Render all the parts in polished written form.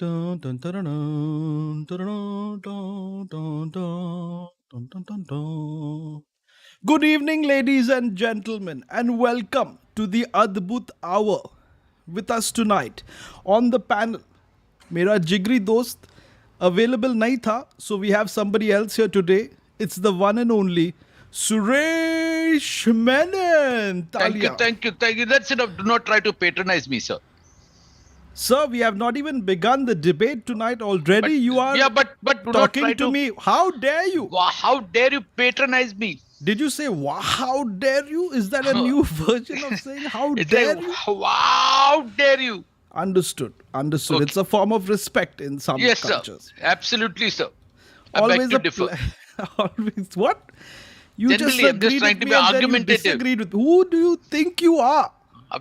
Dun, dun, dun, dun, dun, dun, dun, dun, dun, dun, dun, dun, dun. Good evening, ladies and gentlemen, and welcome to the Adbhut Hour. With us tonight on the panel, मेरा जिगरी दोस्त available नहीं था, so we have somebody else here today. It's the one and only Suresh Menon. Thank you, Talia. thank you. That's enough. Do not try to patronize me, sir. Sir, we have not even begun the debate tonight already. You are but do not talking try to me. How dare you? Wow, how dare you patronize me? Did you say, wow, how dare you? Is that a new version of saying, how It's dare like, you? how dare you? Understood. Okay. It's a form of respect in some Yes, cultures. sir. Absolutely, sir. I Always beg to differ. always what? You Generally, I'm just agreed trying with to me be and then you argumentative. disagreed with. Who do you think you are?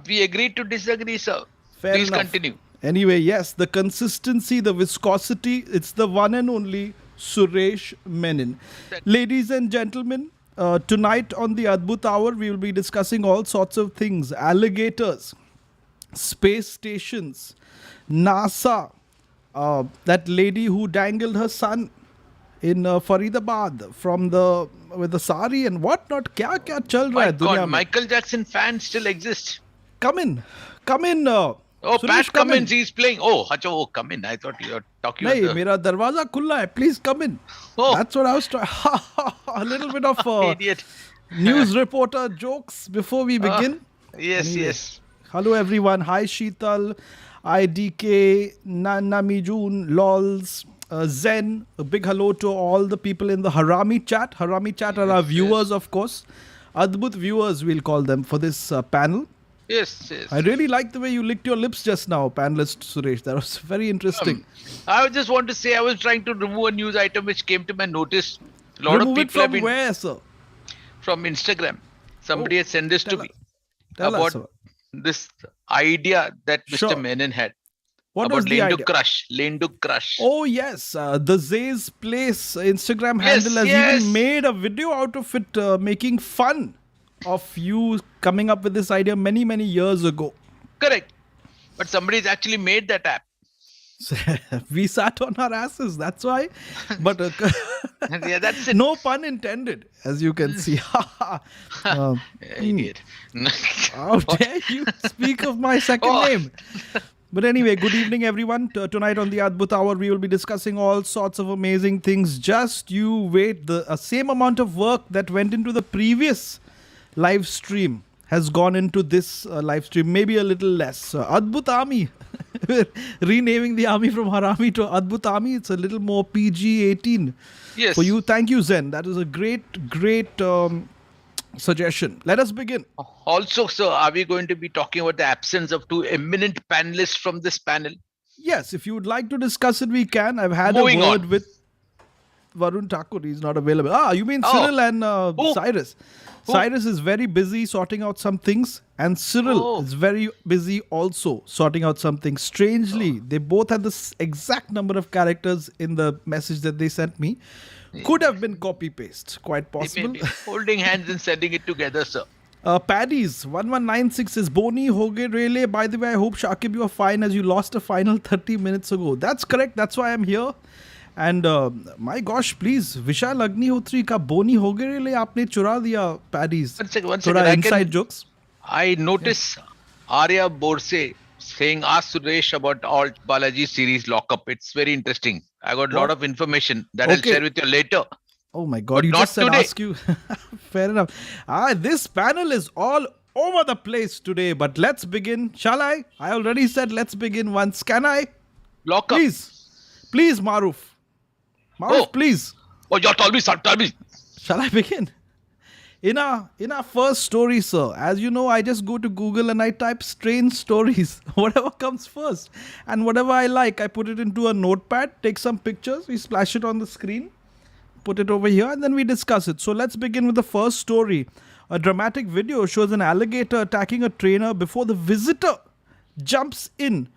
We agreed to disagree, sir. Fair Please enough. continue. Anyway, yes, the consistency, the viscosity, it's the one and only Suresh Menon. Ladies and gentlemen, tonight on the Adbhut Hour, we will be discussing all sorts of things. Alligators, space stations, NASA, that lady who dangled her son in Faridabad with the Sari and whatnot. Kya chal raha My hai duniya God, mein? Michael Jackson fans still exist. Come in. Oh, Suresh, Pat come in. Cummins, he's playing. Oh, come in. I thought you were talking नहीं about the... मेरा दरवाजा खुला है please come in. Oh. That's what I was trying. A little bit of Idiot. news reporter jokes before we begin. Yes, Anyway. yes. Hello everyone. Hi Sheetal, IDK, Namijun, Lols, Zen. A big hello to all the people in the Harami chat. Harami chat are our viewers, of course. Adbhut viewers, we'll call them for this panel. Yes, yes. I really like the way you licked your lips just now, panelist Suresh. That was very interesting. I just want to say I was trying to remove a news item which came to my notice. A lot Remove of it people have from been where, sir? from Instagram. Somebody had sent this to me Tell us, about sir. this idea that Mr. Sure. Menon had What was about the Lane idea? to Crush. Lane to Crush. Oh yes, the Zay's Place Instagram Yes, handle has yes. even made a video out of it, making fun of you coming up with this idea many years ago. Correct. But somebody's actually made that app. We sat on our asses, that's why. But Yeah, that's it. no pun intended, as you can see. Idiot. How dare you speak of my second Oh. name? But anyway, good evening, everyone. Tonight on the Adbhut Hour, we will be discussing all sorts of amazing things. Just you wait. The same amount of work that went into the previous live stream has gone into this live stream, maybe a little less. Adbhut Army. We're renaming the army from Harami to Adbhut Army. It's a little more PG-18 Yes. for you. Thank you, Zen. That is a great suggestion. Let us begin. Also, sir, are we going to be talking about the absence of two eminent panelists from this panel? Yes, if you would like to discuss it, we can. I've had Moving a word on. with Varun Thakur. He's not available. You mean Oh. Cyril and Who? Cyrus. Who? Cyrus is very busy sorting out some things, and Cyril Oh. is very busy also sorting out some things. Strangely, they both had the exact number of characters in the message that they sent me. Could have been copy-paste, quite They may possible. be holding hands and sending it together, sir. Paddy's 1196 is Boni Hoge Rele. By the way, I hope Shakib you are fine as you lost a final 30 minutes ago. That's correct. That's why I'm here. And my gosh, please, Vishal Agnihotri ka Boni Hoge Rele aapne chura diya, Paddy's. One second. Thoda inside jokes. I notice Arya Borse saying, ask Suresh about Alt Balaji series lockup. It's very interesting. I got a lot What? of information that I'll Okay. share with you later. Oh my God, But you not just said today. ask you. Fair enough. This panel is all over the place today, but let's begin. Shall I? I already said let's begin once. Can I? Lockup. Please, Maruf. Maruf, Oh. please. Oh, yeah, tell me, sir. Tell me. Shall I begin? In our first story, sir, as you know, I just go to Google and I type strange stories, whatever comes first. And whatever I like, I put it into a notepad, take some pictures, we splash it on the screen, put it over here, and then we discuss it. So let's begin with the first story. A dramatic video shows an alligator attacking a trainer before the visitor jumps in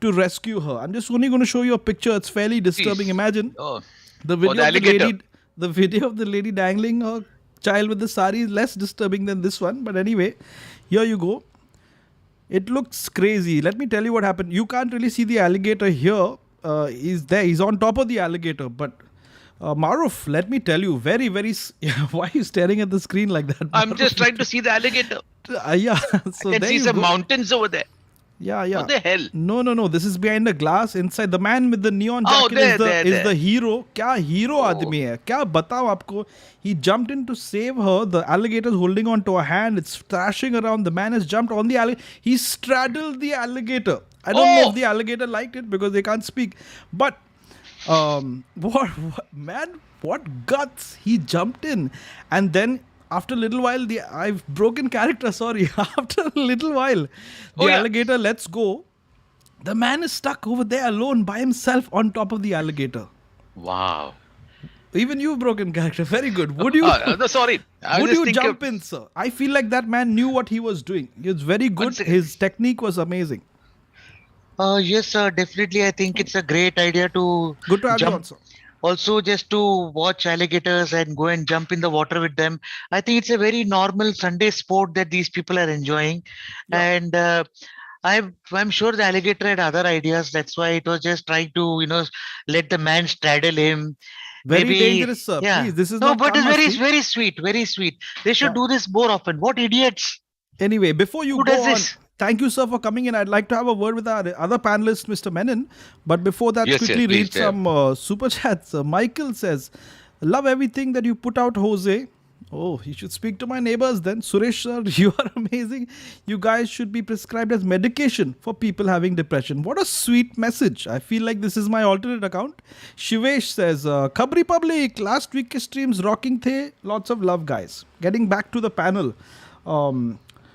to rescue her. I'm just only going to show you a picture. It's fairly disturbing. Please. Imagine Oh. the video the of alligator. the video of the lady dangling her child with the sari is less disturbing than this one. But anyway, here you go. It looks crazy. Let me tell you what happened. You can't really see the alligator here, He's there. He's on top of the alligator. But Maruf, let me tell you, very, very. Why are you staring at the screen like that? I'm Maruf? just trying to see the alligator. Yeah. So I can there see you some go. mountains over there. Yeah, yeah. What the hell? No. This is behind the glass. Inside, the man with the neon Oh, jacket there. is the hero. क्या hero Oh. आदमी है? क्या बताऊं आपको? He jumped in to save her. The alligator is holding on to her hand. It's thrashing around. The man has jumped on the alligator. He straddled the alligator. I don't know if the alligator liked it because they can't speak. But what guts! He jumped in, and then after a little while, I've broken character. Sorry. After a little while, the alligator lets go. The man is stuck over there alone by himself on top of the alligator. Wow. Even you've broken character. Very good. Would you? No, sorry. Would you jump in, sir? I feel like that man knew what he was doing. He was very good. His technique was amazing. Yes, sir. Definitely, I think it's a great idea to Good to have you jump. on, sir. Also, just to watch alligators and go and jump in the water with them. I think it's a very normal Sunday sport that these people are enjoying. Yeah. And I'm sure the alligator had other ideas. That's why it was just trying to, let the man straddle him. Very Maybe- dangerous, sir. yeah. Please, this is No, not but it's Kamaski. very sweet, very sweet. They should Yeah. do this more often. What idiots! Anyway, before you Who go does on, this? thank you, sir, for coming in. I'd like to have a word with our other panelist, Mr. Menon. But before that, Yes, quickly yes, read please, some super chats. Michael says, love everything that you put out, Hoezaay. Oh, you should speak to my neighbors then. Suresh, sir, you are amazing. You guys should be prescribed as medication for people having depression. What a sweet message. I feel like this is my alternate account. Shivesh says, Khabri Public, last week ke streams rocking the. Lots of love, guys. Getting back to the panel.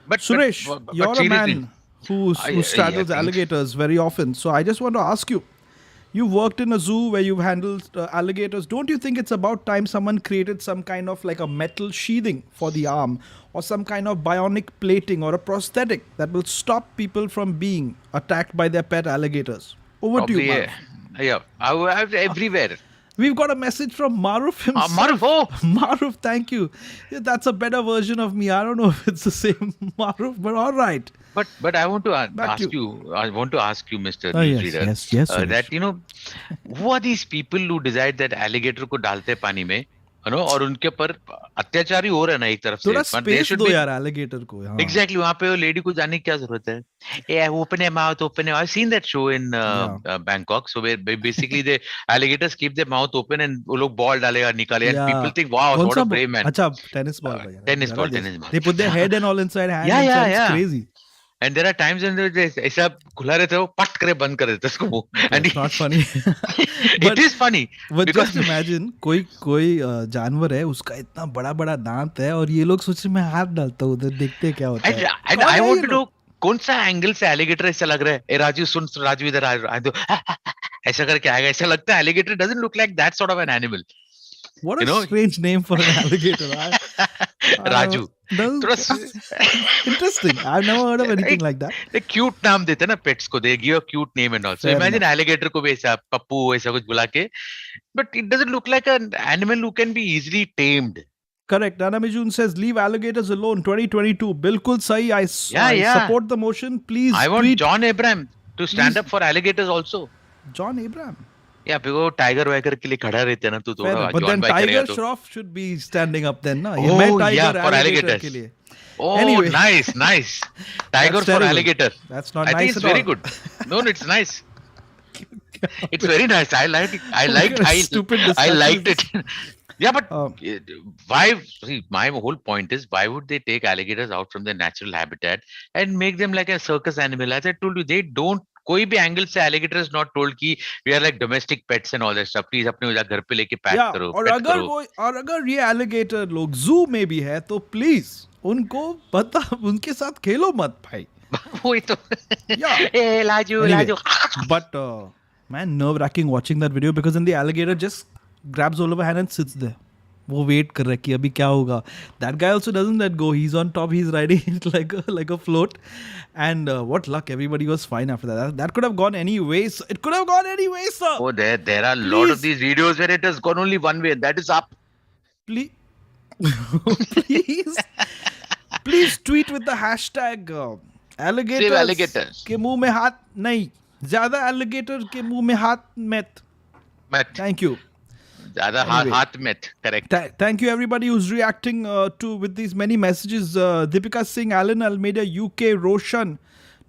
But Suresh, but you're a seriously, man who I straddles think- alligators very often. So I just want to ask you, you've worked in a zoo where you've handled alligators. Don't you think it's about time someone created some kind of like a metal sheathing for the arm or some kind of bionic plating or a prosthetic that will stop people from being attacked by their pet alligators? Over to you, Probably, Maruf. yeah. I have everywhere. We've got a message from Maruf himself. Maruf, oh. Maruf, thank you. Yeah, that's a better version of me. I don't know if it's the same Maruf, but all right. But I want to Back ask to you. I want to ask you, Mr. Oh, yes, Newsreader, yes, Suresh. that who are these people who decide that alligator को डालते हैं पानी में, और उनके ऊपर अत्याचार ही हो रहा है ना एक तरफ से. थोड़ा But there स्पेस should दो be- यार alligator को. हाँ. Exactly, वहाँ पे वो लेडी को जाने की क्या जरूरत है? Yeah, open your mouth, open your. I've seen that show in Bangkok. So where basically the alligators keep their mouth open and वो लोग ball डालेगा निकालेगा. Yeah. And people think, wow, कौन what सा a brave man. अच्छा tennis ball का यार. tennis ball, Yes. tennis ball. They put their head and all inside hand. Yeah, inside. yeah. It's crazy. And there are times when ऐसा खुला रहता है वो पट करे बंद कर देता है उसको. And It's not funny. it is funny. But because just imagine कोई जानवर है उसका इतना बड़ा बड़ा दांत है और ये लोग सोच रहे मैं हाथ डालता हूँ उधर देखते हैं क्या होता है. and कौन I है want ये to know कौन सा एंगल से एलिगेटर ऐसा लग रहा है. ए राजू सुन राजू इधर आ दो. ऐसा करके आएगा. ऐसा लगता है alligator doesn't look like that sort of an animal. What a you know- strange name for an alligator. Raju. थोड़ा Interesting. I've never heard of anything like that. they cute नाम देते हैं ना pets को. They give a cute name and all. So Fair imagine alligator को भी ऐसा पप्पू ऐसा कुछ बुला के. But it doesn't look like an animal who can be easily tamed. Correct. Nana Mijun says, leave alligators alone. 2022. Bilkul sahi. I Yeah. support the motion. Please I want tweet John Abraham to stand Please. up for alligators also. John Abraham. या फिर वो tiger vigour के लिए खड़ा रहते हैं ना तो Fair थोड़ा enough. But जॉन then भाई करेगा Tiger तो. Shroff should be standing up then, na? Oh, मैं Tiger yeah, for alligator alligators. के लिए. Oh, Anyway. nice. Tiger That's for terrible. alligator. That's not I nice think it's at very all. good. No, it's nice. It's very nice. I like it. I What kind of stupid I discussion liked is it. Yeah, but Um, why? See, my whole point is why would they take alligators out from their natural habitat and make them like a circus animal? As I told you, they don't. कोई भी angle से alligator is not told कि we are like domestic pets and all that stuff. Please अपने उधर घर पे लेके pack yeah, करो. और pet अगर करो. वो और अगर ये alligator लोग zoo में भी है तो please उनको बता उनके साथ खेलो मत भाई. वही तो. Yeah. ए Laju Anyway, Laju. but man, nerve-wracking watching that video because then the alligator just grabs Oliver hand and sits there. वो वेट कर रहा है कि अभी क्या होगा. That guy also doesn't let go. He's on top. He's riding it like a float. And what luck! Everybody was fine after that. That could have gone any way. It could have gone any way, sir. Oh, there are a lot Please. of these videos where it has gone only one way, and that is up. Please, please tweet with the hashtag alligators Save alligators. के मुंह में हाथ नहीं. ज़्यादा alligator के मुंह में हाथ मत. But Thank you. ज़्यादा Anyway. हाथ met. Correct. Thank you everybody who's reacting to with these many messages. Deepika Singh, Alan Almeida, UK, Roshan,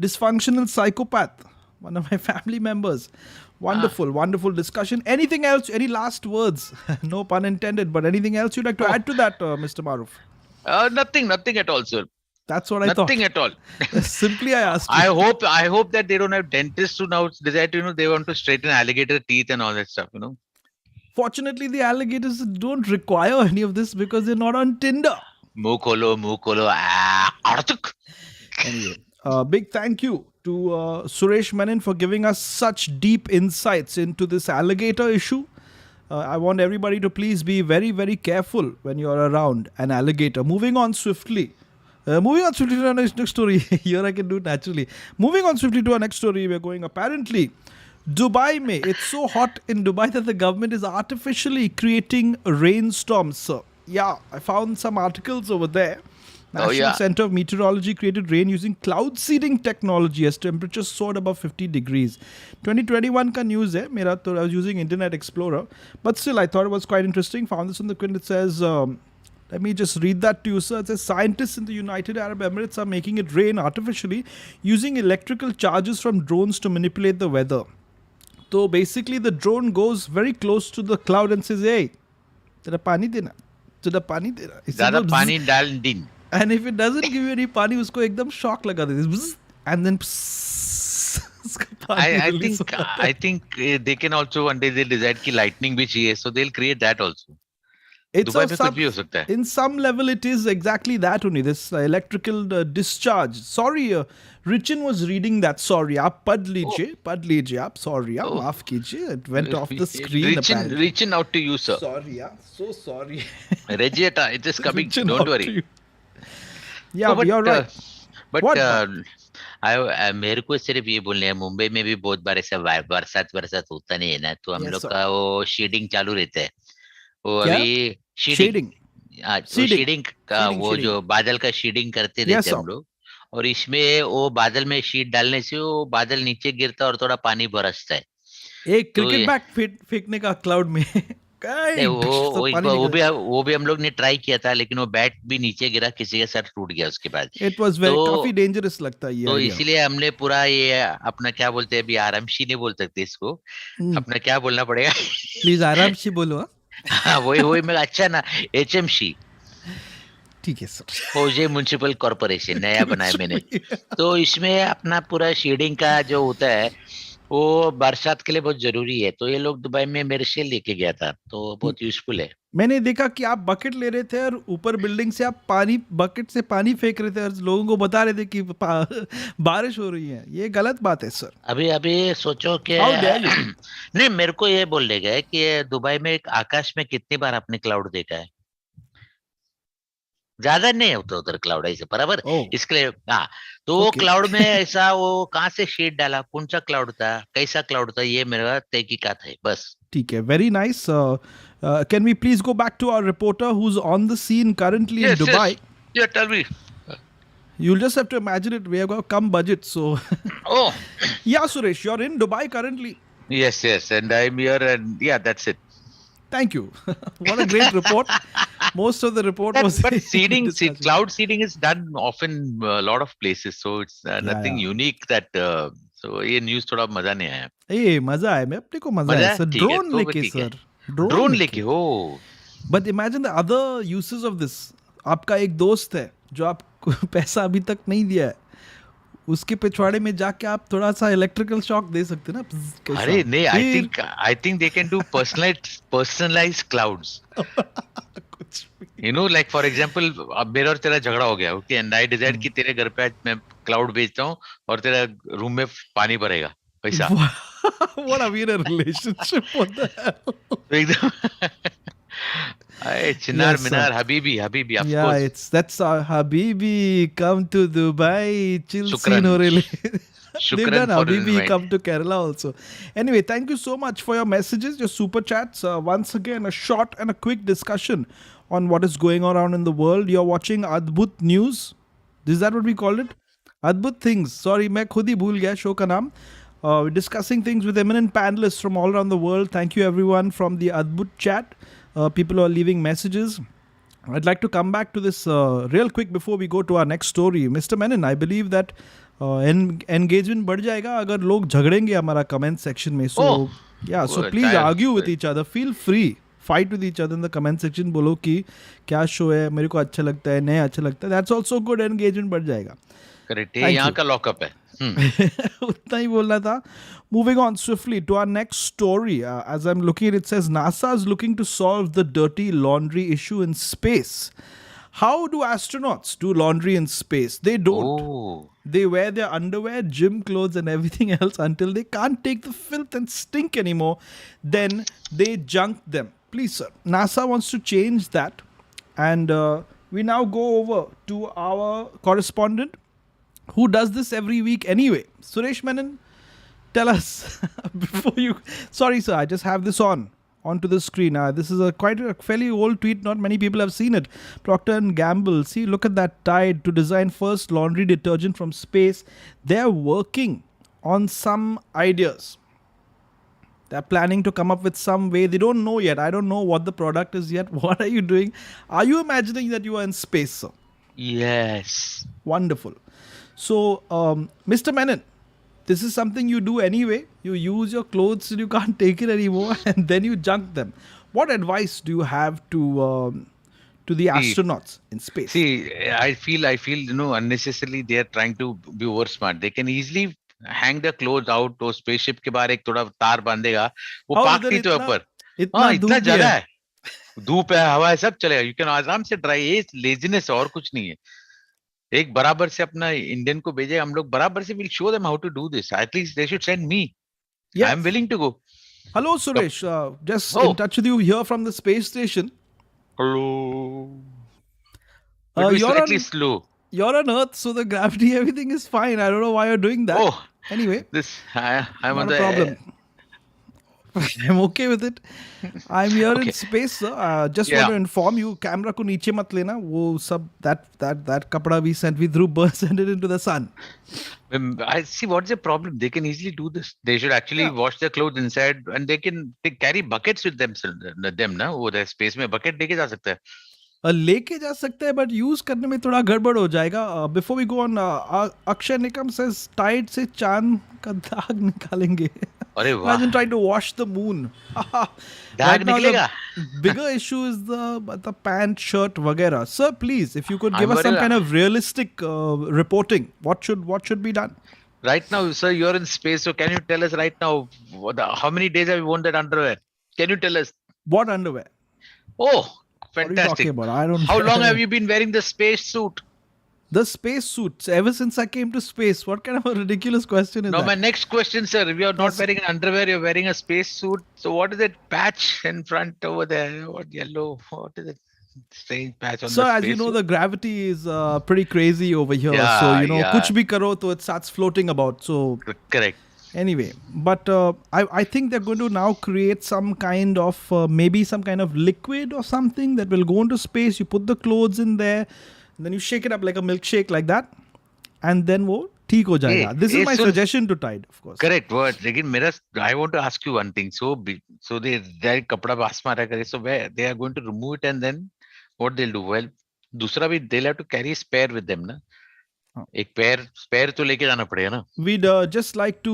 dysfunctional psychopath, one of my family members. Wonderful, wonderful discussion. Anything else? Any last words? No pun intended, but anything else you'd like to add to that, Mr. Maruf? Nothing at all, sir. That's what I Nothing thought. at all. Simply I asked you. I hope that they don't have dentists who now decide, they want to straighten alligator teeth and all that stuff, Fortunately, the alligators don't require any of this because they're not on Tinder. मुंह खोलो अड़चक. Anyway, big thank you to Suresh Menon for giving us such deep insights into this alligator issue. I want everybody to please be very, very careful when you're around an alligator.Moving on swiftly. To our next story. Here I can do it naturally. Moving on swiftly to our next story. We're going apparently Dubai mein. It's so hot in Dubai that the government is artificially creating rainstorms. So, yeah, I found some articles over there. National Center of Meteorology created rain using cloud seeding technology as temperatures soared above 50 degrees. 2021 ka news hai. I was using Internet Explorer. But still, I thought it was quite interesting. Found this on the Quint. It says, let me just read that to you, sir. It says, scientists in the United Arab Emirates are making it rain artificially using electrical charges from drones to manipulate the weather. So basically, the drone goes very close to the cloud and says, hey, ज़रा पानी देना. ज़्यादा पानी डाल दिन. And if it doesn't give you any पानी, उसको एकदम shock लगा देती. And then I think they can also one day they'll decide कि lightning भी चाहिए, so they'll create that also. It's Dubai में कुछ भी हो सकता है. In some level, it is exactly that only. This electrical discharge. Sorry, Richin was reading that. Sorry, आप पढ़ लीजिए आप. Sorry, माफ कीजिए. It went off the screen. Reaching out to you, sir. Sorry, so sorry. Reggietta, it is coming. Don't worry. Yeah, you're right. But मेरे को सिर्फ ये बोलने हैं, मुंबई में भी बहुत बार ऐसा बरसात होता नहीं है ना, तो हम लोग का वो शेडिंग चालू रहता है. वो अभी शेडिंग का वो जो बादल का शेडिंग करते रहते हैं हम लोग, और इसमें वो बादल में शीट डालने से वो बादल नीचे गिरता और थोड़ा पानी बरसता है. एक क्रिकेट बैट फेंकने का क्लाउड में. वो भी हम लोग ने ट्राई किया था, लेकिन वो बैट भी नीचे गिरा, किसी का सर टूट गया उसके बाद. इट वाज काफी डेंजरस लगता है ये. तो इसलिए हमने पूरा ये अपना क्या बोलते हैं, अभी आरामशी नहीं बोल सकते इसको, अपना क्या बोलना पड़ेगा. प्लीज आरामशी बोलो. हाँ वही मैं अच्छा ना HMC. ठीक है सर. हौजे म्युनिसिपल कॉर्पोरेशन नया बनाया मैंने. तो इसमें अपना पूरा शेडिंग का जो होता है वो बरसात के लिए बहुत जरूरी है. तो ये लोग दुबई में मेरे से लेके गया था, तो बहुत यूजफुल है. मैंने देखा कि आप बकेट ले रहे थे और ऊपर बिल्डिंग से आप बकेट से पानी फेंक रहे थे और लोगों को बता रहे थे कि बारिश हो रही है. ये गलत बात है सर. अभी सोचो कि नहीं, मेरे को ये बोल गए कि दुबई में आकाश में कितनी बार आपने क्लाउड देखा है? ज्यादा नहीं होता उधर क्लाउड ऐसे बराबर. इसके लिए तो वो क्लाउड में ऐसा वो कहाँ से शेड डाला, कौन सा क्लाउड था, कैसा क्लाउड था, ये मेरा तहकीकात है बस. ठीक है, very nice. Can we please go back to our reporter who's on the scene currently in Dubai? Yes. Yeah, tell me. You'll just have to imagine it. We have got come budget, so. Yeah, Suresh, you're in Dubai currently. Yes, and I'm here, and yeah, that's it. Thank you. What a great report. Most of the report was. But cloud seeding is done often a lot of places, so it's nothing unique that. So ये news थोड़ा मजा नहीं आया. मजा है, मैं अपने को मजा है सर. ड्रोन लेके सर. ड्रोन लेके हो. But imagine the other uses of this. आपका एक दोस्त है जो आपको पैसा अभी तक नहीं दिया है, उसके पिछवाड़े में जाके आप थोड़ा सा इलेक्ट्रिकल शॉक दे सकते ना. अरे नहीं, I think they can do personalized clouds. Like for example, अब मेरा और तेरा झगड़ा हो गया, okay, and I decide कि तेरे घर पे आज मैं क्लाउड भेजता हूँ और तेरा रूम में पानी भरेगा पैसा. What are we in a relationship? What the hell? एकदम. Chinar Minar, Habibi, of course. Yeah, that's our Habibi, come to Dubai, chill scene ho rahe. They've done Habibi, come to Kerala also. Anyway, thank you so much for your messages, your super chats. Once again, a short and a quick discussion on what is going on around in the world. You're watching Adbhut News. Is that what we called it? Adbhut Things. Sorry, मैं खुद ही भूल गया show का नाम. We're discussing things with eminent panelists from all around the world. Thank you everyone from the Adbhut chat. People who are leaving messages. I'd like to come back to this real quick before we go to our next story. Mr. Menon, I believe that engagement बढ़ जाएगा अगर लोग झगड़ेंगे हमारा comment section में. So yeah, so good. please argue with each other. Feel free. Fight with each other in the comment section. बोलो कि क्या show है, मेरे को अच्छा लगता है, नहीं अच्छा लगता है. That's also good. Engagement बढ़ जाएगा. Correct. ये यहाँ का lockup है. उतना ही बोलना था. Moving on swiftly to our next story. As I'm looking at it, says NASA is looking to solve the dirty laundry issue in space. How do astronauts do laundry in space? They don't. Oh. They wear their underwear, gym clothes and everything else until they can't take the filth and stink anymore. Then they junk them. Please, sir. NASA wants to change that. And we now go over to our correspondent who does this every week anyway. Suresh Menon, tell us before you... Sorry, sir. I just have this onto the screen. This is quite a fairly old tweet. Not many people have seen it. Procter & Gamble. See, look at that. Tide to design first laundry detergent from space. They're working on some ideas. They're planning to come up with some way. They don't know yet. I don't know what the product is yet. What are you doing? Are you imagining that you are in space, sir? Yes. Wonderful. So, Mr. Menon, this is something you do anyway. You use your clothes till you can't take it anymore and then you junk them. What advice do you have to the astronauts in space? See, I feel, unnecessarily they are trying to be over smart. They can easily hang their clothes out. तो spaceship के बाहर एक थोड़ा तार बांधेगा, वो पाकती तो ऊपर. हाँ, इतना ज्यादा है. धूप है, हवा है, सब चलेगा. You can आराम से dry. ये laziness और कुछ नहीं है. एक बराबर से अपना इंडियन को भेजे, हम लोग बराबर से will show them how to do this. At least they should send me. Yes. I'm willing to go. Hello, Suresh. Just in touch with you here from the space station. Hello. But You're slightly on, slow. You're on Earth, so the gravity, everything is fine. I don't know why you're doing that. Oh, anyway, I'm not on a the problem. I'm okay with it. I'm here Okay. in space, sir. Just want to inform you, camera ko niche mat lena. वो सब that kapda we sent, we sent it into the sun. I see what's the problem. They can easily do this. They should actually wash their clothes inside, and they carry buckets with themselves. Them ना वो their space में bucket लेके जा सकते हैं. लेके जा सकते हैं, but use करने में थोड़ा गड़बड़ हो जाएगा. Before we go on, Akshay Nikam says tide से चांद का दाग निकालेंगे. अरे वाह. Imagine trying to wash the moon. दाग निकलेगा. Bigger issue is the pant, shirt, वगैरह. Sir, please, if you could give us some kind of realistic reporting, what should be done? Right now, sir, you're in space, so can you tell us right now how many days have you worn that underwear? Can you tell us? What underwear? Oh, What are you fantastic. talking about? I don't. How long have you been wearing the space suit? The space suits ever since I came to space. What kind of a ridiculous question is Now, that? my next question, sir. If you're not wearing an underwear, you're wearing a space suit. So, what is that patch in front over there? What yellow? What is it? Strange patch on So, the as you space know, suit? the gravity is pretty crazy over here. Yeah, so, yeah. kuch bhi karo to it starts floating about. So, Correct. anyway, but I think they're going to now create some kind of maybe some kind of liquid or something that will go into space. You put the clothes in there, and then you shake it up like a milkshake like that, and then wo ठीक हो जाएगा. This is my suggestion to Tide, of course. Correct. But again, I want to ask you one thing. So they kapda pass mara kare. So where they are going to remove it, and then what they'll do? Well, दूसरा भी they'll have to carry a spare with them, ना? एक spare तो लेके जाना पड़ेगा ना. We'd just like to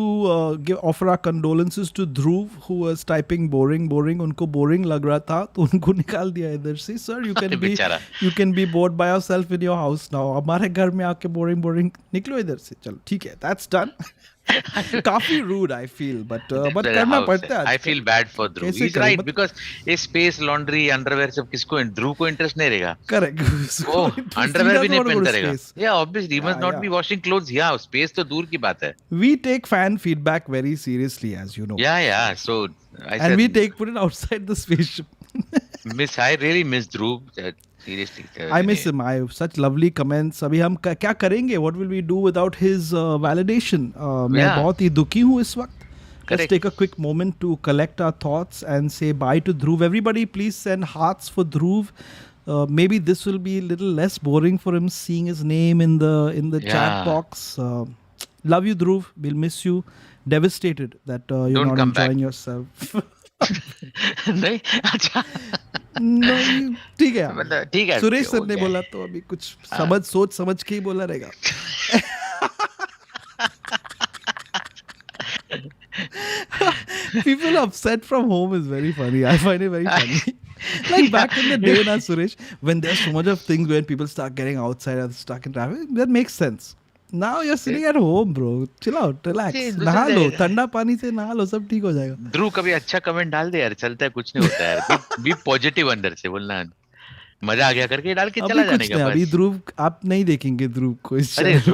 offer our condolences to Dhruv, who was typing boring. उनको boring लग रहा था, तो उनको निकाल दिया इधर से. Sir, you can be bored by yourself in your house now. हमारे घर में आके boring निकलो इधर से. चलो ठीक है, that's done. काफी rude I feel, but करना पड़ता है. I feel bad for Dhruv. He's right, because ये space laundry underwear सब किसको Dhruv को interest नहीं रहेगा. Correct. Oh, underwear भी नहीं पहनता रहेगा. Space. Yeah, obviously he must not be washing clothes. Yeah, space तो दूर की बात है. We take fan feedback very seriously, as you know. Yeah. So I said, and we put it outside the spaceship. I really miss Dhruv. Seriously. I miss him. I have such lovely comments. अभी हम क्या करेंगे? What will we do without his validation? मैं बहुत ही दुखी हूँ इस वक्त. Let's take a quick moment to collect our thoughts and say bye to Dhruv. Everybody, please send hearts for Dhruv. Maybe this will be a little less boring for him seeing his name in the chat box. Love you, Dhruv. We'll miss you. devastated that you're Don't not come back. enjoying yourself. नहीं अच्छा No, ठीक है यार. मतलब ठीक है सुरेश हो sir ने गया बोला तो अभी कुछ सोच समझ के ही बोला रहेगा. People upset from home is very funny. I find it very funny. Like back in the day, na Suresh, when there's so much of things when people start getting outside and stuck in traffic, that makes sense. Now you're sitting at home, bro. Chill out, relax. नहा लो, ठंडा पानी से नहा लो, सब ठीक हो जाएगा. ध्रुव कभी अच्छा कमेंट डाल दे यार, चलता है, कुछ नहीं होता है यार. बी पॉजिटिव अंदर से बोलना मजा आ गया करके डाल के चला अभी जाने कुछ का नहीं, अभी बस. ध्रुव आप नहीं देखेंगे ध्रुव को इस अरे channel पे.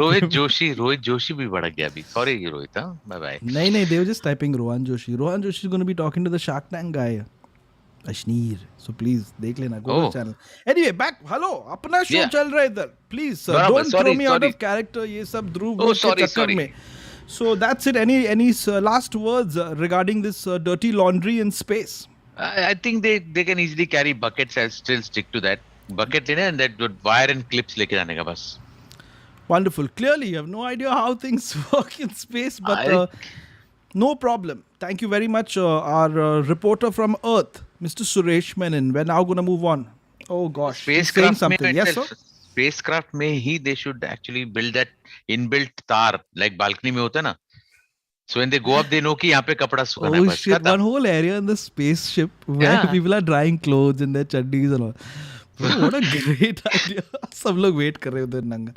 रोहित जोशी भी बढ़ गया अभी. सॉरी रोहित. हाँ बाय बाय. नहीं, they were just typing Rohan Joshi. Rohan Joshi is going to be talking to the Shark Tank guy. Ashneer. So please, देख लेना, go to the channel. Anyway, back. Hello, अपना show चल रहा है इधर. Please, sir, don't throw me out of character. ये सब ध्रुव के चक्कर में. So that's it. Any last words regarding this dirty laundry in space? I think they can easily carry buckets and still stick to that. Bucket लेना and that wire and clips लेके जाने का बस. Wonderful. Clearly, you have no idea how things work in space, but no problem. Thank you very much, our reporter from Earth, Mr. Suresh Menon. We're now going to move on. Oh gosh, he's saying something. Yes, sir? Spacecraft में ही they should actually build that inbuilt तार like balcony में होता है ना. So when they go up, they know कि यहाँ पे कपड़ा सुखाना है Oh बस. shit, one whole area in the spaceship where people are drying clothes in their chaddis and all. Bro, what a great idea. सब लोग वेट कर रहे हैं उधर नंगा.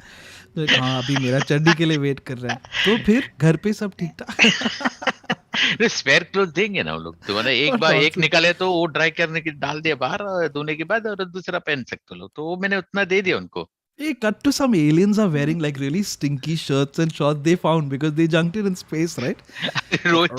हाँ अभी मेरा चड्डी के लिए वेट कर रहा है. तो फिर घर पे सब ठीक ठाक. स्पेयर क्लोथ देंगे ना वो लोग. तो मैंने एक बार एक निकाले तो वो ड्राई करने के डाल दिया बाहर, और धोने के बाद और दूसरा पहन सकते लोग. तो वो मैंने उतना दे दिया उनको. Hey, cut to some aliens are wearing like really stinky shirts and shorts they found because they junked it in space, right? Rohit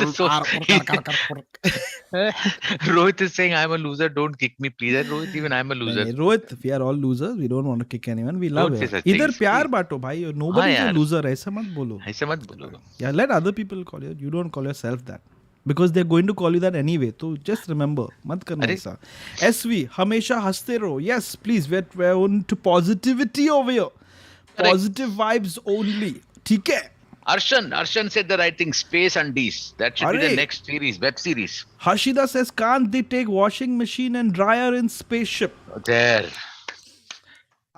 is saying, I'm a loser, don't kick me, please. And Rohit, even I'm a loser. Rohit, we are all losers. We don't want to kick anyone. We love it. इधर प्यार बांटो भाई. Nobody is a loser. ऐसा मत बोलो. ऐसा मत बोलो. Yeah, let other people call you. You don't call yourself that. Because they're going to call you that anyway. So just remember, मत करना ऐसा. SV, हमेशा हंसते रहो. Yes, please. We're on to positivity over here. Positive vibes only. ठीक है. Arshan said the right thing. Space Undies. That should be the next series, web series. Hashida says, can't they take washing machine and dryer in spaceship? There.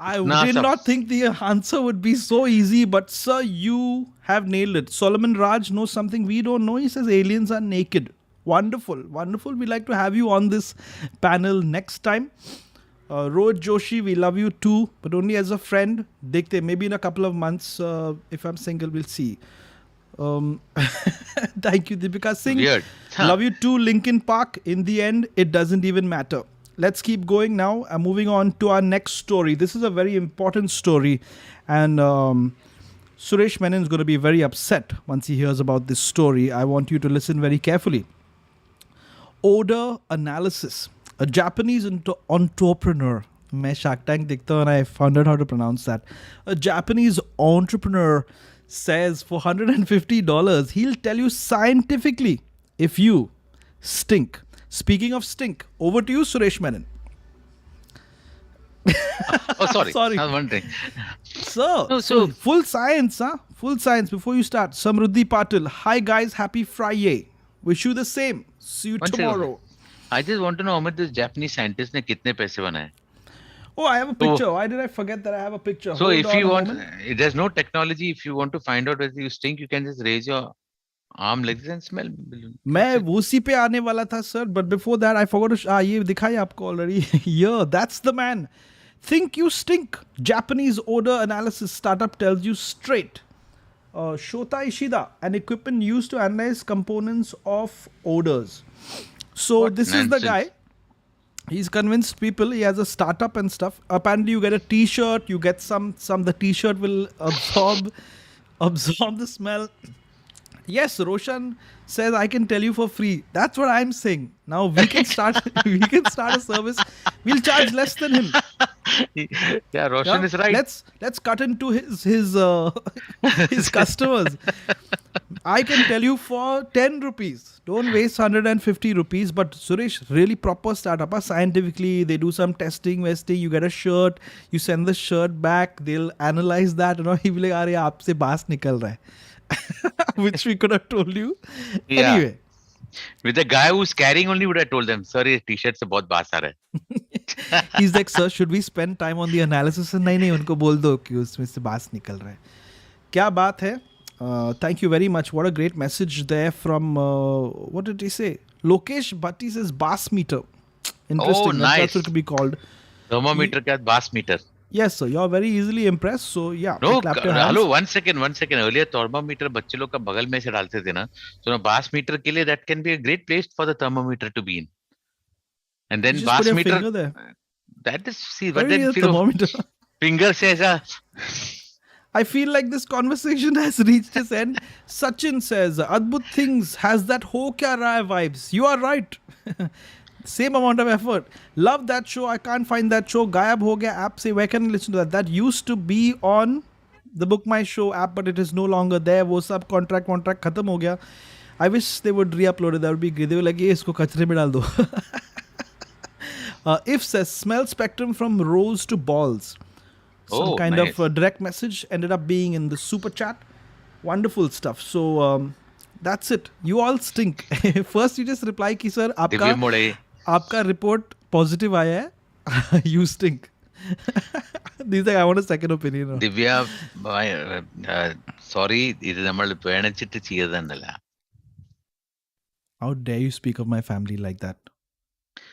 I did not think the answer would be so easy, but sir, you have nailed it. Solomon Raj knows something we don't know. He says aliens are naked. Wonderful, wonderful. We'd like to have you on this panel next time. Rohit Joshi, we love you too, but only as a friend. Dekhte, maybe in a couple of months, if I'm single, we'll see. Thank you, Deepika Singh. Weird. Love you too, Linkin Park. In the end, it doesn't even matter. Let's keep going now. I'm moving on to our next story. This is a very important story. And Suresh Menon is going to be very upset once he hears about this story. I want you to listen very carefully. Odor analysis. A Japanese entrepreneur. मैं Shark Tank देखता हूँ and I found out how to pronounce that. A Japanese entrepreneur says for $150, he'll tell you scientifically if you stink. Speaking of stink, over to you, Suresh Menon. Oh, sorry. Sorry. I was wondering. So full science, huh? Full science. Before you start, Samruddhi Patil. Hi guys, happy Friday. Wish you the same. See you tomorrow. I just want to know how much this Japanese scientist ने कितने पैसे बनाए. Oh, I have a picture. Why did I forget that I have a picture? So if you want, there's no technology. If you want to find out whether you stink, you can just raise your arm like this and smell. मैं उसी पे आने वाला था, sir. But before that, I forgot to. ये दिखाया आपको already. Yeah, that's the man. Think you stink. Japanese odor analysis startup tells you straight. Shota Ishida, an equipment used to analyze components of odors. So this is the guy. He's convinced people. He has a startup and stuff. Apparently, you get a T-shirt. You get some. The T-shirt will absorb the smell. Yes, Roshan says I can tell you for free. That's what I'm saying. Now we can start. We can start a service. We'll charge less than him. Yeah, Roshan is right. Let's cut into his customers. I can tell you for 10 rupees. Don't waste 150 rupees. But Suresh, really proper startup. Scientifically, they do some testing, vesting. You get a shirt. You send the shirt back. They'll analyze that. You know, he will like, "Arey, aapse baas nikal raha hai." which we could have told you. Yeah. Anyway. With the guy who's carrying only would have told them, sir, ये t-shirt से बहुत बास आ रहा है. He's like, sir, should we spend time on the analysis? नहीं नहीं, उनको बोल दो कि उसमें से बास निकल रहा है. क्या बात है? Thank you very much. What a great message there from, what did he say? Lokesh Bhatti says bass meter. Interesting. Oh, nice. That's what it could be called. Thermometer के बाद bass meter. Yes, sir. You're very easily impressed. So, yeah. No, clap your hands. hello, 1 second. Earlier thermometer बच्चे लोग का बगल में से डालते थे ना. So now bass meter के लिए that can be a great place for the thermometer to be in. And then You just bass put your meter. finger there. That is, see, Where but then is the thermometer? finger से ऐसा. I feel like this conversation has reached its end. Sachin says, Adbhut Things has that Ho Kya Raha vibes. You are right. Same amount of effort. Love that show. I can't find that show. Gayab Ho Gaya app. Say, where can I listen to that? That used to be on the Book My Show app, but it is no longer there. Wo sab contract khatam ho gaya. I wish they would re-upload it. That would be great. They were like, isko kachre mein dal do. If says, smell spectrum from rose to balls. Some kind nice. of direct message ended up being in the super chat. Wonderful stuff. So that's it. You all stink. First you just reply ki sir Divya मोड़े. आपका report positive आया है. You stink. These like I want a second opinion. Divya, sorry, ഇത് നമ്മൾ പേണിച്ചിട്ട് ചെയ്തതല്ല. How dare you speak of my family like that?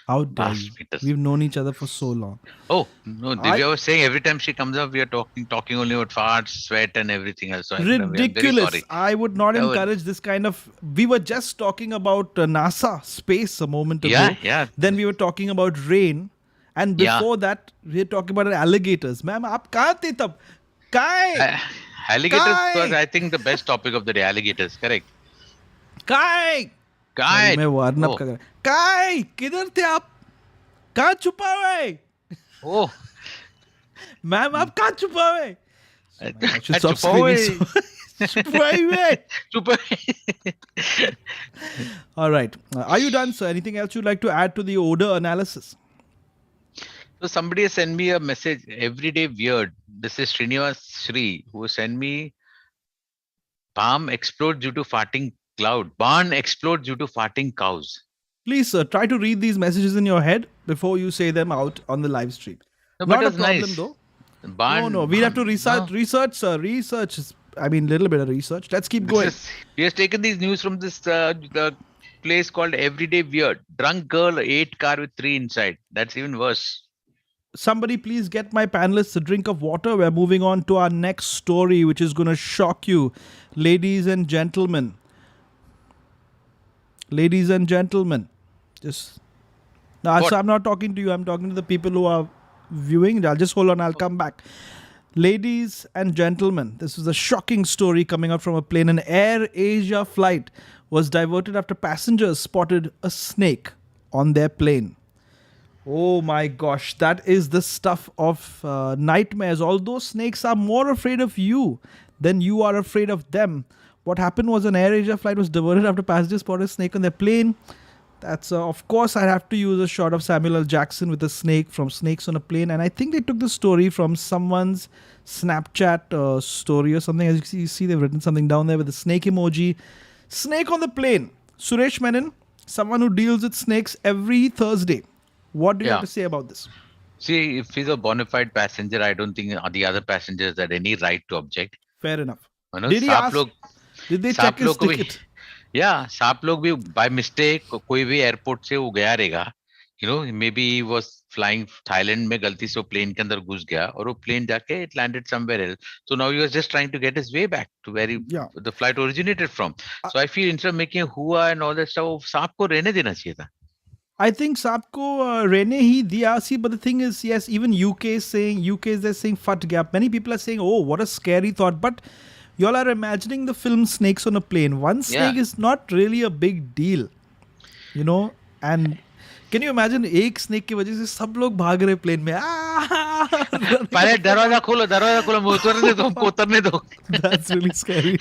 How dare Bass you? meters. We've known each other for so long. Oh, no, Divya was saying every time she comes up, we are talking only about farts, sweat and everything else. So I'm very Ridiculous. sorry. I would not That was- encourage this kind of. We were just talking about NASA space a moment ago. Yeah. Then we were talking about rain. And Yeah. before that, we were talking about alligators. Ma'am, aap kahan the tab? Kai? Alligators Kai! was, I think, the best topic of the day. Alligators, correct. Kai? Guy. मैं warn up Oh. कर रहा काय किधर थे आप कहाँ छुपा हुए Oh. मैम आप कहाँ छुपा हुए I should stop छुपा हुए. screaming. छुपा हुए. Super. All right. Are you done, sir? Anything else you'd like to add to the odor analysis? So somebody has sent me a message, everyday weird. This is Srinivas Shri, who sent me palm explodes due to farting cloud. Barn explodes due to farting cows. Please, sir, try to read these messages in your head before you say them out on the live stream. No, but Not a it's problem, nice. though. Barn, No, we'd have to research, no. sir. Research is, I mean, little bit of research. Let's keep going. He has taken these news from this the place called Everyday Weird. Drunk girl ate car with 3 inside. That's even worse. Somebody please get my panelists a drink of water. We're moving on to our next story, which is going to shock you. Ladies and gentlemen. Ladies and gentlemen. Just... No, What? so I'm not talking to you. I'm talking to the people who are viewing. I'll just hold on. I'll come back. Ladies and gentlemen, this is a shocking story coming up from a plane. An Air Asia flight was diverted after passengers spotted a snake on their plane. Oh my gosh, that is the stuff of nightmares. Although snakes are more afraid of you than you are afraid of them. What happened was an Air Asia flight was diverted after passengers spotted a snake on their plane. That's, of course, I have to use a shot of Samuel L. Jackson with a snake from Snakes on a Plane. And I think they took the story from someone's Snapchat story or something. As you see, they've written something down there with the snake emoji. Snake on the plane. Suresh Menon, someone who deals with snakes every Thursday. What do you have to say about this? See, if he's a bona fide passenger, I don't think the other passengers had any right to object. Fair enough. You know, Did he ask? Did they check his लोग को भी- ticket? Yeah, सांप लोग भी by mistake कोई भी airport से वो गया रहेगा. You know, maybe he was flying Thailand में गलती से वो plane के अंदर घुस गया और वो plane जाके it landed somewhere else. So now he was just trying to get his way back to where the flight originated from. So I feel instead of making a hua and all that stuff, वो सांप को रहने देना चाहिए था. I think Saapko Rene hi diya. See, but the thing is, yes, even UK is they're saying fat gap. Many people are saying, oh, what a scary thought. But y'all are imagining the film Snakes on a Plane. One snake is not really a big deal, you know. And can you imagine एक snake की वजह से सब लोग भाग रहे plane में? पहले दरवाजा खोलो मुझे उतरने दो. That's really scary.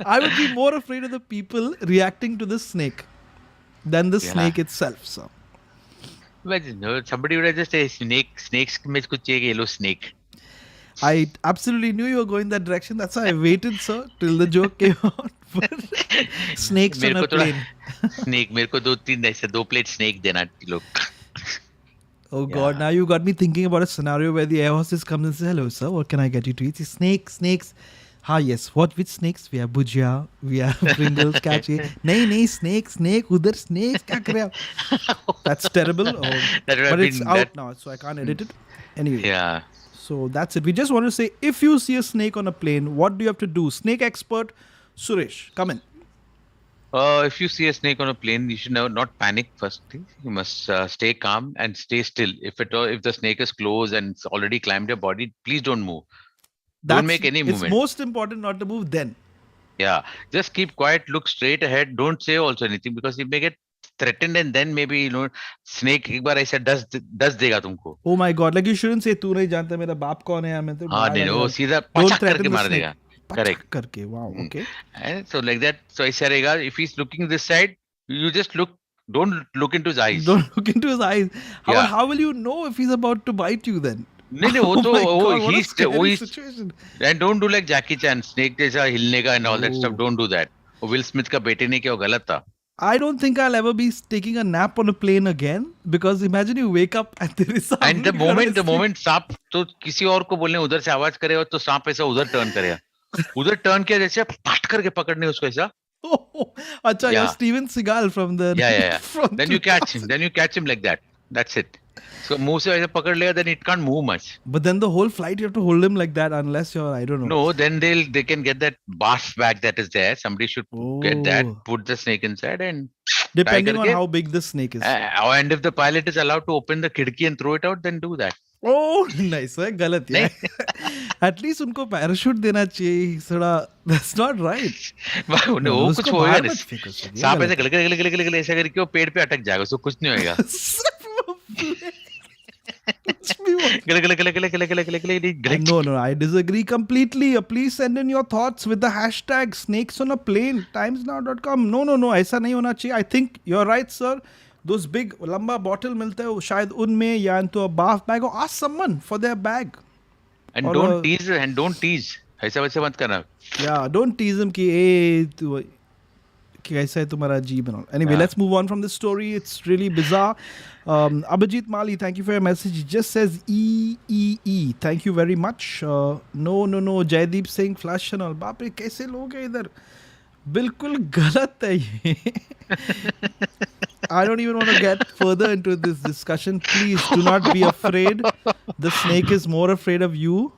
I would be more afraid of the people reacting to the snake than the snake itself. So Imagine, somebody would have just say snakes में कुछ चाहिए yellow snake. I absolutely knew you were going that direction. That's why I waited, sir, till the joke came out. Snakes on मेरे a को थोड़ा plane. Snake, मेरे को 2-3 ऐसे 2 plate snake देना लोग. Oh God! Yeah. Now you got me thinking about a scenario where the air hostess comes and says, "Hello, sir. What can I get you to eat?" Snakes, snakes. Ah, yes. What? Which snakes? We have bhujia. We have Pringles. क्या चाहिए? नहीं, नहीं. Snake. उधर snakes. क्या कर रहे आप? That's terrible. That would have But it's been out that. now, so I can't edit it. Anyway. Yeah. So that's it. We just want to say, if you see a snake on a plane, what do you have to do? Snake expert, Suresh, come in. If you see a snake on a plane, you should not panic. First thing, you must stay calm and stay still. If the snake is close and it's already climbed your body, please don't move. Don't make any It's movement. most important not to move then. Yeah, just keep quiet. Look straight ahead. Don't say also anything because you may get threatened and then maybe snake एक बार ऐसा डस देगा तुमको. Oh my God! Like you shouldn't say, "तू नहीं जानता मेरा बाप कौन है?" मैं तो हाँ मार नहीं डालूंगा. वो सीधा Don't पचक threaten करके the मार snake. देगा. पचक Correct. करके. Wow. Okay. And so like that. So ऐसा रहेगा. If he's looking this side, you just look. Don't look into his eyes. Don't look into his eyes. Yeah. How will you know if he's about to bite you then? नहीं नहीं वो Oh तो my वो God, what a he's scary situation. and don't do like Jackie Chan snake जैसा हिलने का and all that stuff. Oh. Don't do that. वो Will Smith का बेटे ने किया वो गलत था. I don't think I'll ever be taking a nap on a plane again because imagine you wake up and there is something. And the moment सांप तो किसी और को बोलने उधर से आवाज करेगा तो सांप ऐसा उधर टर्न करेगा. उधर टर्न किया जैसे पाट करके पकड़ने उसको ऐसा. Oh, acha, you're Yeah. Steven Seagal from the. Yeah. from Then you catch him. Then you catch him like that. That's it. So मुंह से ऐसा पकड़ लेगा then it can't move much. But then the whole flight you have to hold him like that unless you're, I don't know. No, then they can get that barf bag that is there. Somebody should get that, Oh. put the snake inside and Depending on करके- how big the snake is. and if the pilot is allowed to open the खिड़की and throw it out, then do that. Oh, nice. है गलत यार. At least उनको parachute देना चाहिए. थोड़ा that's not right. वो No, कुछ उसको होएगा बाहर नहीं. मत फेंको सर, ये सांप गलत ऐसे गल ऐसा करके वो पेड़ पे अटक जाएगा. उसको कुछ नहीं होएगा. No, I disagree completely. Please send in your thoughts with the hashtag snakes on a plane, timesnow.com. No, ऐसा नहीं होना चाहिए. I think you're right, sir. Those big लंबा bottle मिलते हैं शायद उनमें या into a bath bag or ask someone for their bag. And Or don't tease. ऐसा वैसे मत करना. Yeah, don't tease him कि ए तू कैसा है तुम्हारा जीव and all. Anyway, Yeah. let's move on from this story. It's really bizarre. Abhijit Mali, thank you for your message. He just says E. Thank you very much. No. Jaideep Singh, flush and all. बाप रे कैसे लोग हैं इधर? बिल्कुल गलत है ये. I don't even want to get further into this discussion. Please do not be afraid. The snake is more afraid of you.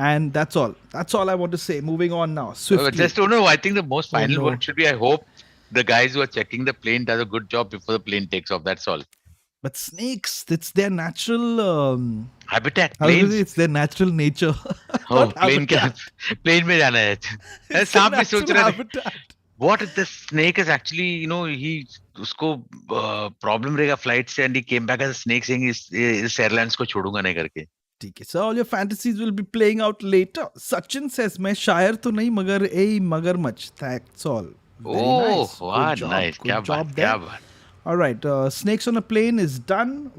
And that's all. That's all I want to say. Moving on now. Swiftly. Just don't know. I think the most final no. word should be I hope the guys who are checking the plane does a good job before the plane takes off. That's all. But snakes, it's their natural. Habitat. How do you Planes. say it's their natural nature. Oh, Not plane habitat. plane में जाना है. It's सांप their भी सोच natural रहा है. habitat. What if the snake is actually, he उसको problem रहेगा flight से and he came back as a snake saying इस airlines को छोड़ूंगा नहीं करके. ठीक है. So all your fantasies will be playing out later. Sachin says, मैं शायर तो नहीं मगर ए मगरमच्छ. That's all. Very nice. Good what job. nice. Good क्या job बात, there. क्या बात. All right, snakes on a plane is done.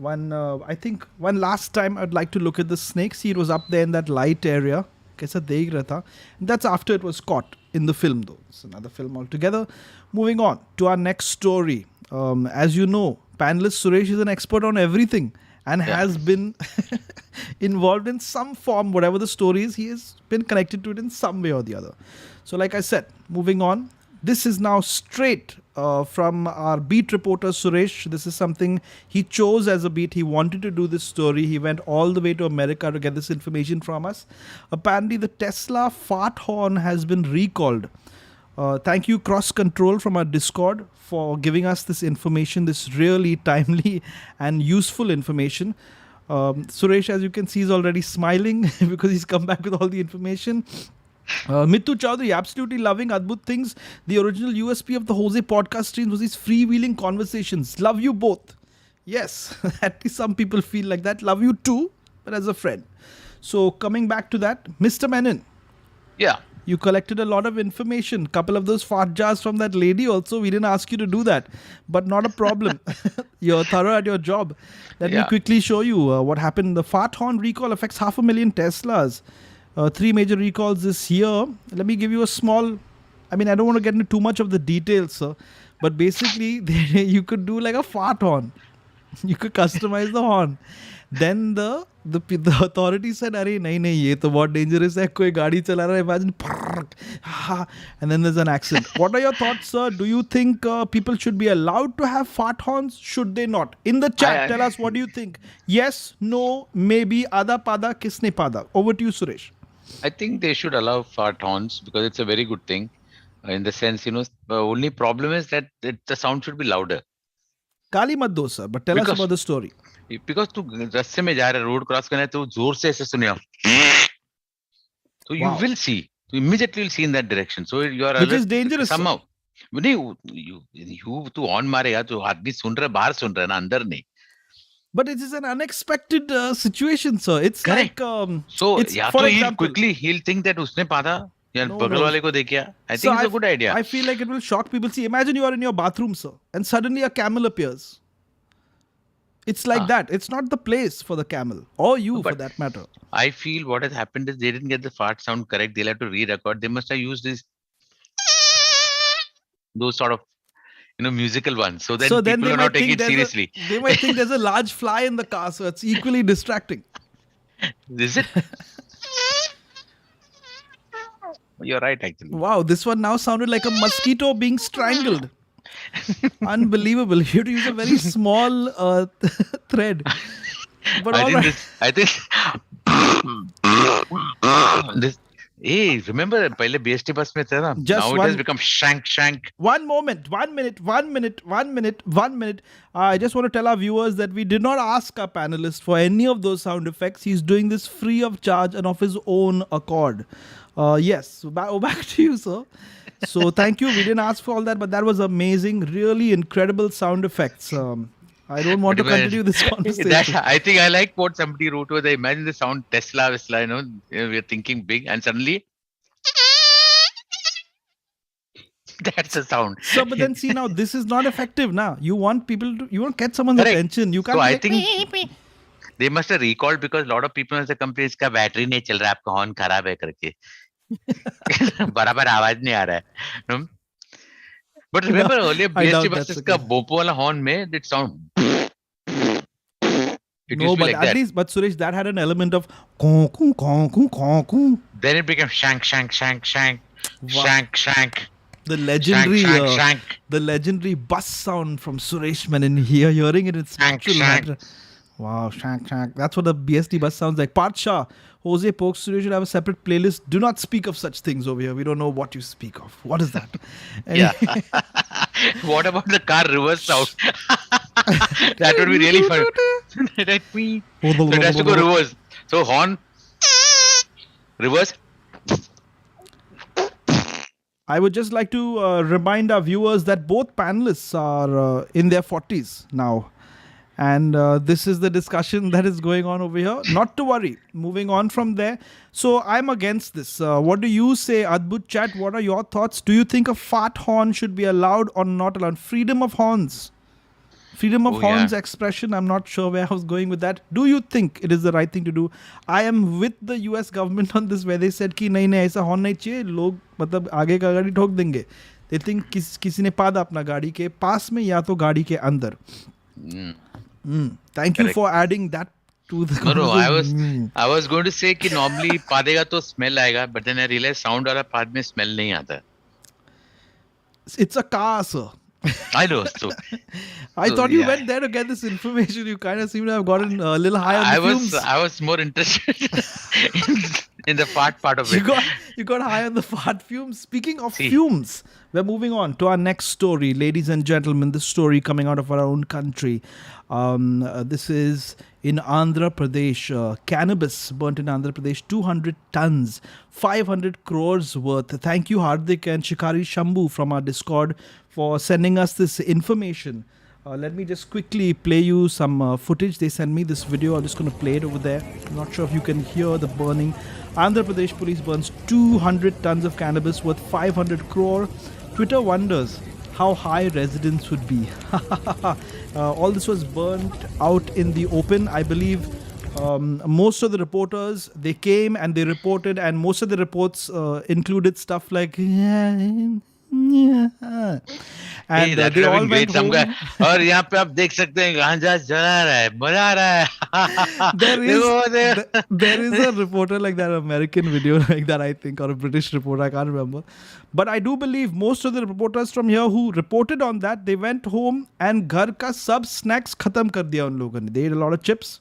I think one last time I'd like to look at the snake. See, it was up there in that light area. कैसा देख रहा था. That's after it was caught in the film though. It's another film altogether. Moving on to our next story. As you know, panelist Suresh is an expert on everything and has been involved in some form, whatever the story is, he has been connected to it in some way or the other. So like I said, moving on. This is now straight from our beat reporter Suresh. This is something he chose as a beat. He wanted to do this story. He went all the way to America to get this information from us. Apparently, the Tesla fart horn has been recalled. Thank you, Cross Control from our Discord, for giving us this information, this really timely and useful information. Suresh, as you can see, is already smiling because he's come back with all the information. Mittu Chowdhury, absolutely loving Adbhut Things. The original USP of the Hoezaay podcast streams was these freewheeling conversations. Love you both. Yes, at least some people feel like that. Love you too, but as a friend. So coming back to that, Mr. Menon. Yeah. You collected a lot of information. Couple of those fart jars from that lady also. We didn't ask you to do that, but not a problem. You're thorough at your job. Let me quickly show you what happened. The fart horn recall affects 500,000 Teslas. 3 major recalls this year. Let me give you a small... I mean, I don't want to get into too much of the details, sir. But basically, you could do like a fart horn. You could customize the horn. Then the authority said, "Arey, nahi, ye to bahut dangerous hai. Koi gaadi chala raha hai. Imagine, and then there's an accident." What are your thoughts, sir? Do you think people should be allowed to have fart horns? Should they not? In the chat, tell us what do you think. Yes, no, maybe, ada pada, kisne pada. Over to you, Suresh. I think they should allow fart horns because it's a very good thing. In the sense, the only problem is that the sound should be louder. Kali mat do, sir, but tell us about the story. Because तू रास्ते में जा रहा है, road cross करना है, तो जोर से ऐसे सुनिया, so you will see, you immediately will see in that direction. So you are which is dangerous somehow. नहीं, you तू ऑन मारेगा तो आदमी सुन रहा है, बाहर सुन रहा है ना, अंदर नहीं. But it is an unexpected situation, sir. It's correct. like so it's, या for तो example, he'll think that उसने पादा या No, बगल no. वाले को देख गया. I think it's a good idea. I feel like it will shock people. See, imagine you are in your bathroom, sir, and suddenly a camel appears. It's like that. It's not the place for the camel or you, for that matter. I feel what has happened is they didn't get the fart sound correct. They'll have to re-record. They must have used those sort of musical ones. So then then people they are might not taking think it seriously. They might think there's a large fly in the car, so it's equally distracting. Is it? You're right, actually. Wow, this one now sounded like a mosquito being strangled. Unbelievable. You have to use a very small thread. But I think this. Hey, remember पहले BST bus में था ना? Now it has become shank. One minute. I just want to tell our viewers that we did not ask our panelist for any of those sound effects. He's doing this free of charge and of his own accord. Yes, so back to you, sir. So thank you. We didn't ask for all that, but that was amazing. Really incredible sound effects. I don't want to continue this conversation. I think I like what somebody wrote over there. Imagine the sound Tesla, we're thinking big and suddenly that's the sound. So, but then see now, this is not effective now. You want get someone's attention. You can't. So I think they must have recalled because a lot of people in the company इसका battery नहीं चल रहा है, आपका horn खराब है करके. बराबर आवाज नहीं आ रहा है. But remember earlier BST buses का बोपो वाला horn में did sound. But Suresh, that had an element of kong. Then it became shank. The legendary bus sound from Suresh Menon here, hearing it in its natural matter. Wow, shank. That's what the BST bus sounds like. Parsha, Hoezaay, Pokes, Suresh should have a separate playlist. Do not speak of such things over here. We don't know what you speak of. What is that? Yeah. What about the car reverse sound? That would be really fun. So it has to go reverse. So horn, reverse. I would just like to remind our viewers that both panelists are in their 40s now. And this is the discussion that is going on over here. Not to worry. Moving on from there. So I'm against this. What do you say, Adbhut Chat? What are your thoughts? Do you think a fart horn should be allowed or not allowed? Freedom of horns. Freedom of horns expression. I'm not sure where I was going with that. Do you think it is the right thing to do? I am with the US government on this, where they said कि नहीं ऐसा horn नहीं चाहिए. लोग मतलब आगे का गाड़ी ठोक देंगे. They think किसी ने पादा अपना गाड़ी के पास में या तो गाड़ी के अंदर. Thank you for adding that to the conversation. I was going to say कि normally पादेगा तो smell आएगा, but then I realized sound वाला पाद में smell नहीं आता. It's a car, sir. I know. So I thought you went there to get this information. You kind of seem to have gotten a little high on the fumes. I was more interested in the fart part of it. You got high on the fart fumes. Speaking of fumes, we're moving on to our next story. Ladies and gentlemen, this story coming out of our own country. This is in Andhra Pradesh. Cannabis burnt in Andhra Pradesh. 200 tons. 500 crores worth. Thank you, Hardik and Shikari Shambhu from our Discord for sending us this information. Let me just quickly play you some footage. They sent me this video. I'm just going to play it over there. I'm not sure if you can hear the burning. Andhra Pradesh police burns 200 tons of cannabis worth 500 crore. Twitter wonders how high residents would be. All this was burnt out in the open. I believe most of the reporters, they came and they reported, and most of the reports included stuff like and that they would have all been went great. Some home. guy, और यहाँ पे आप देख सकते हैं गांजा जला रहा है, मजा आ रहा है. There is a reporter like that, American video like that, I think, or a British reporter, I can't remember. But I do believe most of the reporters from here who reported on that, they went home and घर का सब snacks खत्म कर दिया उन लोगों ने. They ate a lot of chips,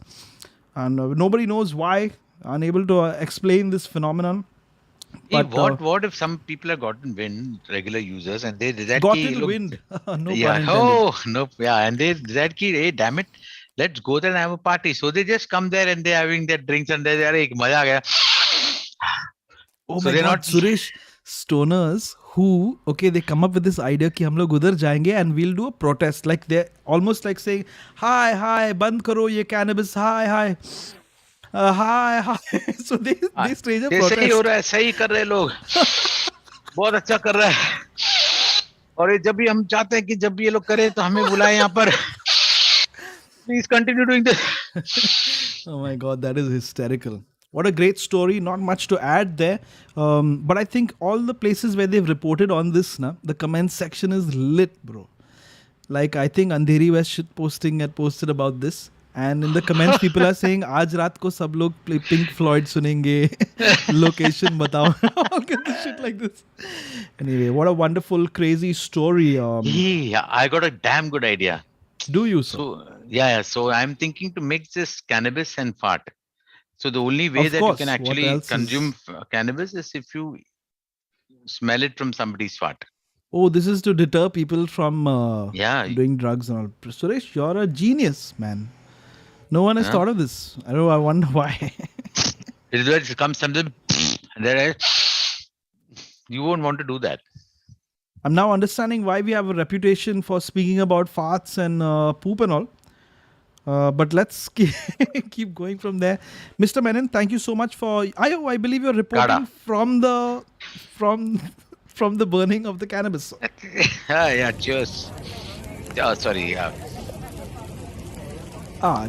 and nobody knows why. Unable to explain this phenomenon. Hey, But, what if some people have gotten wind, regular users, and they did that? gotten wind. No Yeah. pun intended. Oh no. Yeah, and they did that. Hey, damn it. Let's go there and have a party. So they just come there and they're having their drinks and they're like, मजा आ गया. Oh So my they're God, not- Suresh, stoners who, okay, they come up with this idea कि हम लोग उधर जाएंगे and we'll do a protest. Like they're almost like saying, hi, बंद करो ये cannabis, hi. Hi. So they stage a ये सही हो protest. रहा है, सही कर रहे हैं लोग. बहुत अच्छा कर रहा है. और ये जब भी हम चाहते हैं कि जब भी ये लोग करें तो हमें बुलाएं यहाँ पर. Please continue doing this. Oh my God, that is hysterical. What a great story. Not much to add there. But I think all the places where they've reported on this, the comment section is lit, bro. Like I think Andheri West shit posting had posted about this. And in the comments, people are saying, "Aaj raat ko sab log Pink Floyd sunenge." Location batao. All kinds of shit like this. Anyway, what a wonderful, crazy story. Yeah, I got a damn good idea. Do you so? So yeah. So I'm thinking to mix this cannabis and fart. So the only way Of that course, you can what actually else is- consume cannabis is if you smell it from somebody's fart. Oh, this is to deter people from Yeah. doing drugs and all. Suresh, you're a genius, man. No one has Yeah. thought of this. I wonder why. It is where it comes something. And then you won't want to do that. I'm now understanding why we have a reputation for speaking about farts and poop and all. But let's keep going from there. Mr. Menon, thank you so much for. I believe you're reporting Kada. from the burning of the cannabis. Yeah, cheers. Oh, sorry.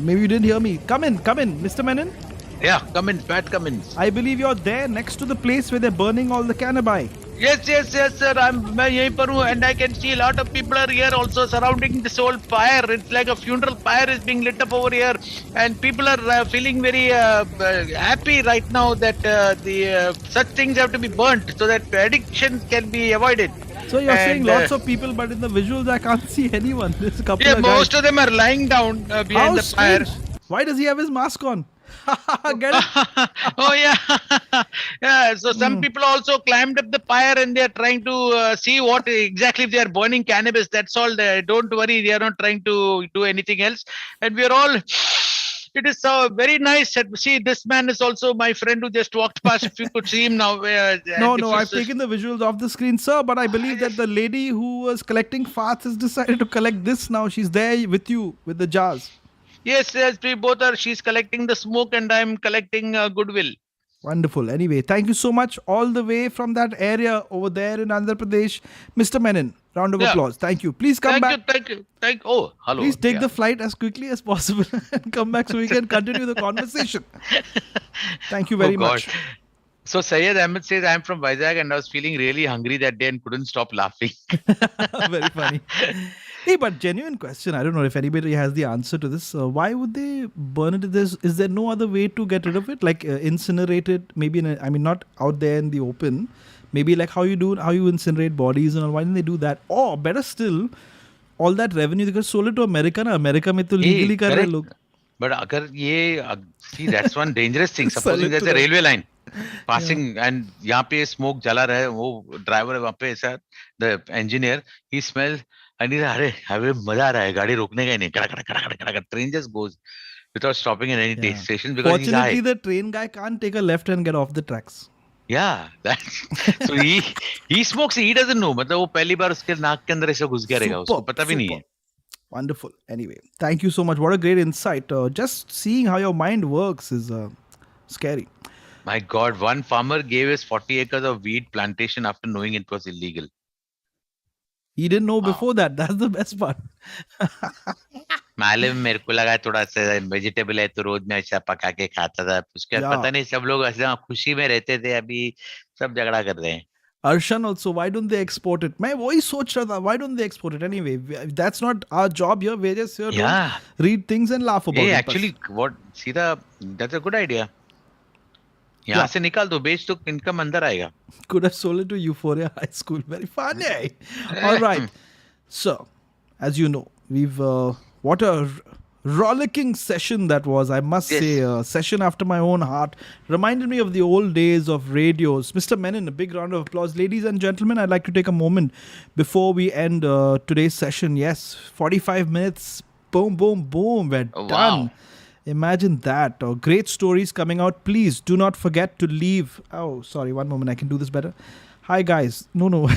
Maybe you didn't hear me. Come in, Mr. Menon. Yeah, come in, Pat, come in. I believe you're there next to the place where they're burning all the cannabis. Yes, sir. मैं यहीं पर हूँ, and I can see a lot of people are here also surrounding this whole fire. It's like a funeral fire is being lit up over here, and people are feeling very happy right now that such things have to be burnt so that addiction can be avoided. So you're saying And, lots of people, but in the visuals I can't see anyone. There's a couple Yeah, of guys. most of them are lying down behind How the fire. strange. Why does he have his mask on? Get it? Oh yeah. Yeah, so some people also climbed up the fire and they are trying to see what exactly if they are burning cannabis. That's all. Don't worry, they are not trying to do anything else. And we are all. It is so very nice. See, this man is also my friend who just walked past. If you could see him now. No, I've taken the visuals off the screen, sir. But I believe that the lady who was collecting farts has decided to collect this now. She's there with you with the jars. Yes, we both are. She's collecting the smoke and I'm collecting goodwill. Wonderful. Anyway, thank you so much all the way from that area over there in Andhra Pradesh. Mr. Menon, round of Yeah. applause. Thank you. Please come back. Thank you. Oh, hello. Please take Yeah. the flight as quickly as possible and come back so we can continue the conversation. Thank you very Oh, God. much. So Syed Ahmed says, I'm from Vizag and I was feeling really hungry that day and couldn't stop laughing. Very funny. Hey, but genuine question. I don't know if anybody has the answer to this. Why would they burn it? Is there no other way to get rid of it? Like incinerate it? Maybe not out there in the open. Maybe like how you incinerate bodies and all. Why didn't they do that? Or better still, all that revenue they could sold it to America. Na America में तो legally कर रहे हैं लोग. But अगर ये see that's one dangerous thing. Sell Supposing it there's to a them. railway line passing and यहाँ पे smoke जला रहा है, वो driver है वहाँ पे ऐसा, the engineer, he smells and he's अरे मजा आ रहा है, गाड़ी रोकने का ही नहीं, कड़ा train just goes without stopping at any Yeah. station because he's Fortunately, high. the train guy can't take a left and get off the tracks. Yeah, that's so he smokes. He doesn't know. मतलब वो पहली बार उसके नाक के अंदर ऐसे घुस गया रहेगा, उसको Superb, पता भी नहीं है. Wonderful. Anyway, thank you so much. What a great insight. Just seeing how your mind works is scary. My God, one farmer gave us 40 acres of weed plantation after knowing it was illegal. He didn't know Wow. before that. That's the best part. मालूम मेरे को लगा थोड़ा सा vegetable है तो रोज में ऐसा पका के खाता था उसके बाद Yeah. पता नहीं सब लोग ऐसा खुशी में रहते थे अभी सब झगड़ा कर रहे हैं Arshan also, why don't they export it? मैं वही सोच रहा था, why don't they export it? Anyway, that's not our job here. We're just here to Yeah. read things and laugh about Hey, it. actually, what सीधा that's a good idea. यहाँ से निकाल दो बेच तो इनकम अंदर आएगा. Could have sold it to Euphoria High School. Very funny. All right. So, as you know, we've what a rollicking session that was. I must Yes. say, a session after my own heart. Reminded me of the old days of radios. Mr. Menon, a big round of applause. Ladies and gentlemen, I'd like to take a moment before we end today's session. Yes, 45 minutes. Boom, boom, boom. We're Oh, done. wow. Imagine that. Great stories coming out. Please do not forget to leave. Oh, sorry. One moment. I can do this better. Hi, guys. No.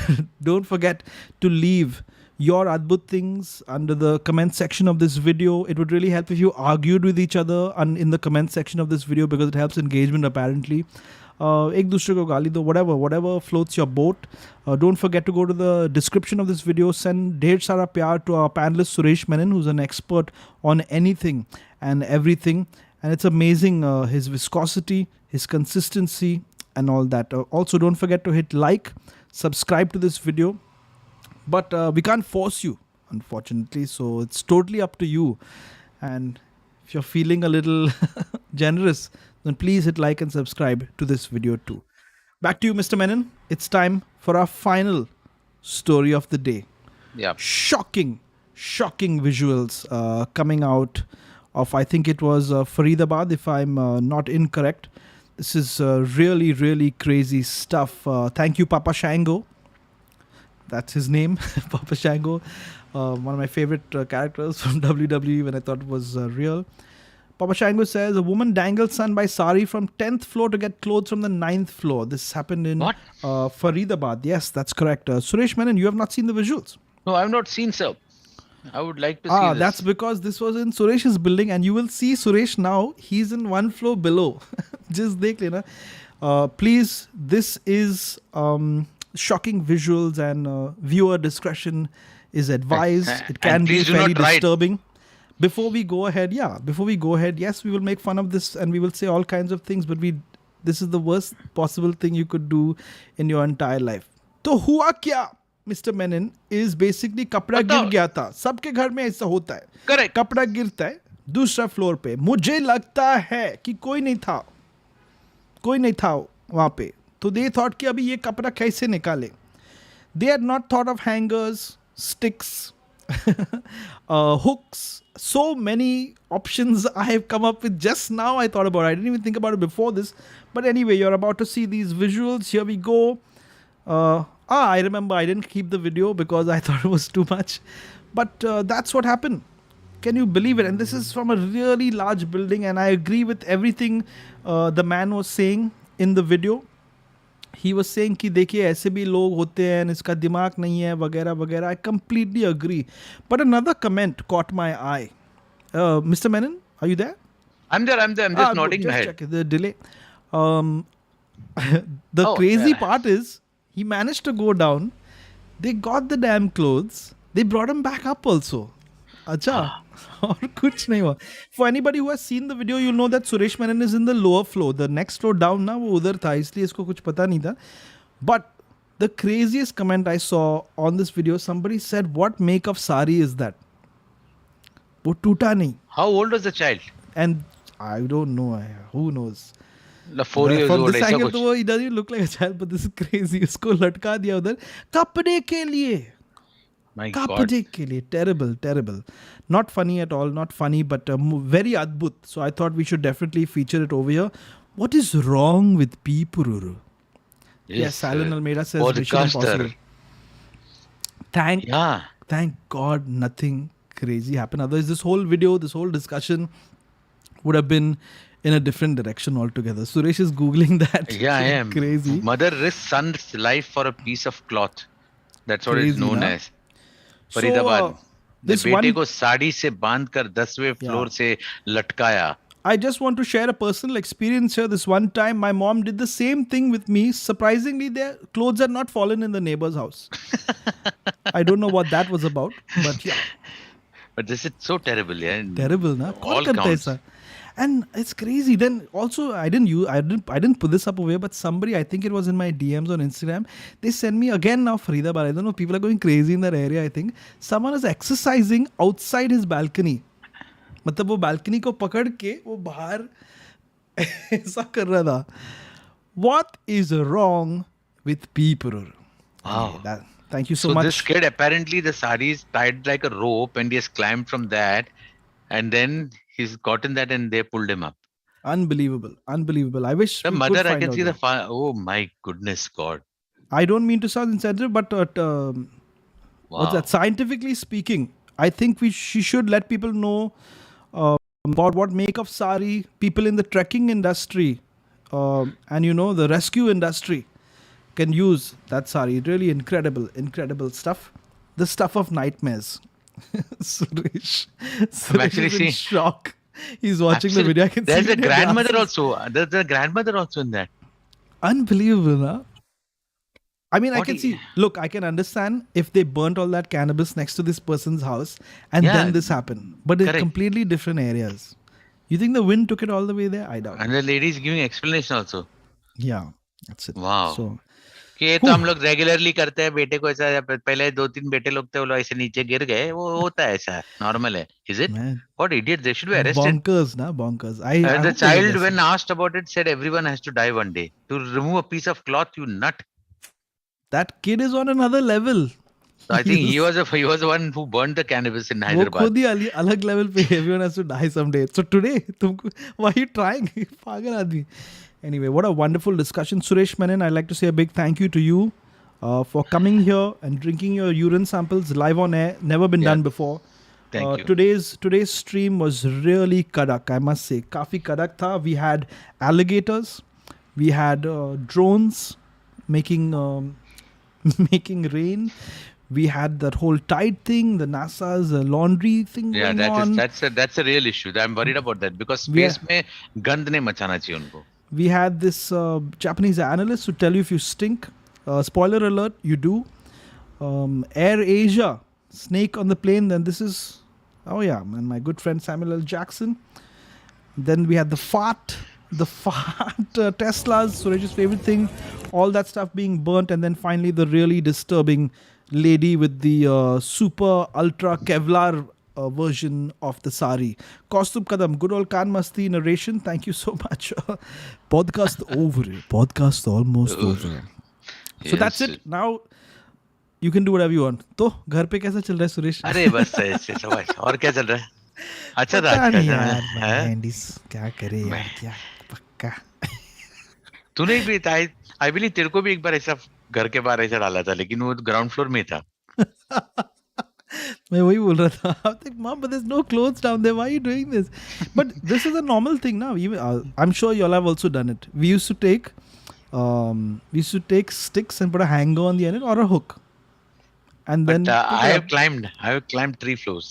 Don't forget to leave your Adbhut things under the comment section of this video. It would really help if you argued with each other in the comment section of this video because it helps engagement apparently. एक दूसरे को गाली दो, whatever floats your boat. Don't forget to go to the description of this video. Send ढेर सारा प्यार to our panelist Suresh Menon, who's an expert on anything and everything. And it's amazing his viscosity, his consistency, and all that. Also, don't forget to hit like, subscribe to this video. But we can't force you, unfortunately. So it's totally up to you. And if you're feeling a little generous, then please hit like and subscribe to this video too. Back to you, Mr. Menon. It's time for our final story of the day. Yeah. Shocking visuals coming out of, I think it was Faridabad, if I'm not incorrect. This is really, really crazy stuff. Thank you, Papa Shango. That's his name, Papa Shango. One of my favorite characters from WWE when I thought it was real. Papa Shango says, a woman dangled son by Sari from 10th floor to get clothes from the 9th floor. This happened in What? Faridabad. Yes, that's correct. Suresh Menon, you have not seen the visuals. No, I've not seen, sir. I would like to see this. That's because this was in Suresh's building and you will see Suresh now. He's in one floor below. Just dekh lena. Please, this is shocking visuals and viewer discretion is advised. It can And be please do fairly not write. disturbing. Before we go ahead, yes, we will make fun of this and we will say all kinds of things, but this is the worst possible thing you could do in your entire life. तो हुआ क्या, Mr. Menon, is basically कपड़ा गिर गया था. सबके घर में ऐसा होता है. Correct. कपड़ा गिरता है दूसरा फ्लोर पे. मुझे लगता है कि कोई नहीं था वहाँ पे. तो they thought कि अभी ये कपड़ा कैसे निकाले. They had not thought of hangers, sticks, hooks. So many options I have come up with just now. I thought about it. I didn't even think about it before this. But anyway, you're about to see these visuals. Here we go. I remember I didn't keep the video because I thought it was too much. But that's what happened. Can you believe it? And this is from a really large building. And I agree with everything the man was saying in the video. He was saying कि देखिए ऐसे भी लोग होते हैं, इसका दिमाग नहीं है वगैरह वगैरह. I completely agree. But another comment caught my eye. Mr. Menon, are you there? I'm there. I'm just nodding my head. Check the delay. The Oh, crazy yeah. part is he managed to go down. They got the damn clothes. They brought him back up also. अच्छा और कुछ नहीं हुआ. For anybody who has seen the video, you'll know that Suresh Menon is in the lower floor. The next floor down ना वो उधर था, इसलिए इसको कुछ पता नहीं था. But the craziest comment I saw on this video, somebody said, "What make of sari is that?" वो टूटा नहीं. How old was the child? And I don't know. Who knows? 4 years From old. this ऐसा angle, कुछ. तो he doesn't look like a child, but this is crazy. उसको लटका दिया उधर कपड़े के लिए. My God. कपड़े के लिए. Terrible. Not funny at all. Not funny, but very adbhut. So I thought we should definitely feature it over here. What is wrong with people? Yes, Alan Almeida says Mission Impossible. Yeah. Thank God nothing crazy happened. Otherwise, this whole video, this whole discussion would have been in a different direction altogether. Suresh is Googling that. Yeah, I am. Crazy. Mother risks son's life for a piece of cloth. That's what Crazy, it's known na? as. Faridabad. This बेटे one, को साड़ी से बांधकर 10वें floor से लटकाया. I just want to share a personal experience here. This one time, my mom did the same thing with me. Surprisingly, their clothes had not fallen in the neighbor's house. I don't know what that was about, but yeah, But this is so terrible, yeah. terrible, na? Kaun All karta hai counts. aisa? And it's crazy. Then also, I didn't put this up over here, but somebody, I think it was in my DMs on Instagram. They sent me again now Faridabad. I don't know. People are going crazy in that area. I think someone is exercising outside his balcony. मतलब वो balcony को पकड़ के वो बाहर ऐसा कर रहा था. What is wrong with people? Wow. Thank you so So much. this kid, apparently the sari is tied like a rope and he has climbed from that, and then he's gotten that and they pulled him up. Unbelievable. I wish The we mother, could I find can out see that. oh my goodness God. I don't mean to sound insensitive, but what's Wow. that? Scientifically speaking, I think she should let people know about what make of sari. People in the trekking industry and the rescue industry can use that sari. Really incredible stuff. The stuff of nightmares. Suresh actually is in seeing- shock. He's watching the video. I can There's see a it in your grandmother glasses. also. There's a grandmother also in that. Unbelievable, huh? I mean, I What can he- see. Look, I can understand if they burnt all that cannabis next to this person's house and Yeah. then this happened. But in Correct. completely different areas. You think the wind took it all the way there? I doubt. And the lady is giving explanation also. Yeah, that's it. Wow. So, कि ये तो हम लोग regularly करते हैं बेटे को ऐसा पहले 2-3 बेटे लोग थे वो लोग ऐसे नीचे गिर गए वो होता है ऐसा नॉर्मल है is it man, what idiot they should be arrested bonkers, na bonkers. I and the hope they get child arrested. when asked about it said everyone has to die one day to remove a piece of cloth you nut. That kid is on another level. So I think he was the one who burned the cannabis in वो Hyderabad. खुद ही अलग level पे everyone has to die someday. So today, why are you trying? पागल आदमी. Anyway, what a wonderful discussion. Suresh Menon, I'd like to say a big thank you to you for coming here and drinking your urine samples live on air. Never been Yeah. done before. Thank you. Today's stream was really kadak, I must say. Kafi kadak tha. We had alligators. We had drones making making rain. We had that whole tide thing, the NASA's laundry thing Yeah, going on. that's a real issue. I'm worried about that because Yeah. space में गंद नहीं मचाना चाहिए उनको. We had this Japanese analyst who tell you if you stink. Spoiler alert, you do. Air Asia, snake on the plane. Then this is, oh yeah, and my good friend Samuel L. Jackson. Then we had the fart Teslas, Suraj's favorite thing. All that stuff being burnt. And then finally the really disturbing lady with the super ultra Kevlar version of the sari. Kaustubh Kadam, good old Khan Masti narration. Thank you so much. Podcast over. Podcast almost over. So that's Yes. it. Now you can do whatever you want. तो घर पे कैसा चल रहा है सुरेश? अरे बस ऐसे समझ और क्या चल रहा है अच्छा था पता आज नहीं का यार, दिन, हैं? Andy's क्या करे यार, क्या पक्का. तूने भी आई बिलीव तेरे को भी एक बार ऐसा घर के बाहर ऐसा डाला था लेकिन वो ग्राउंड फ्लोर में था मैं वही बोल रहा था. I was like, Mom, but there's no clothes down there. Why are you doing this? But this is a normal thing now. Even, I'm sure you all have also done it. We used to take sticks and put a hanger on the end or a hook, and then but put I it have climbed 3 floors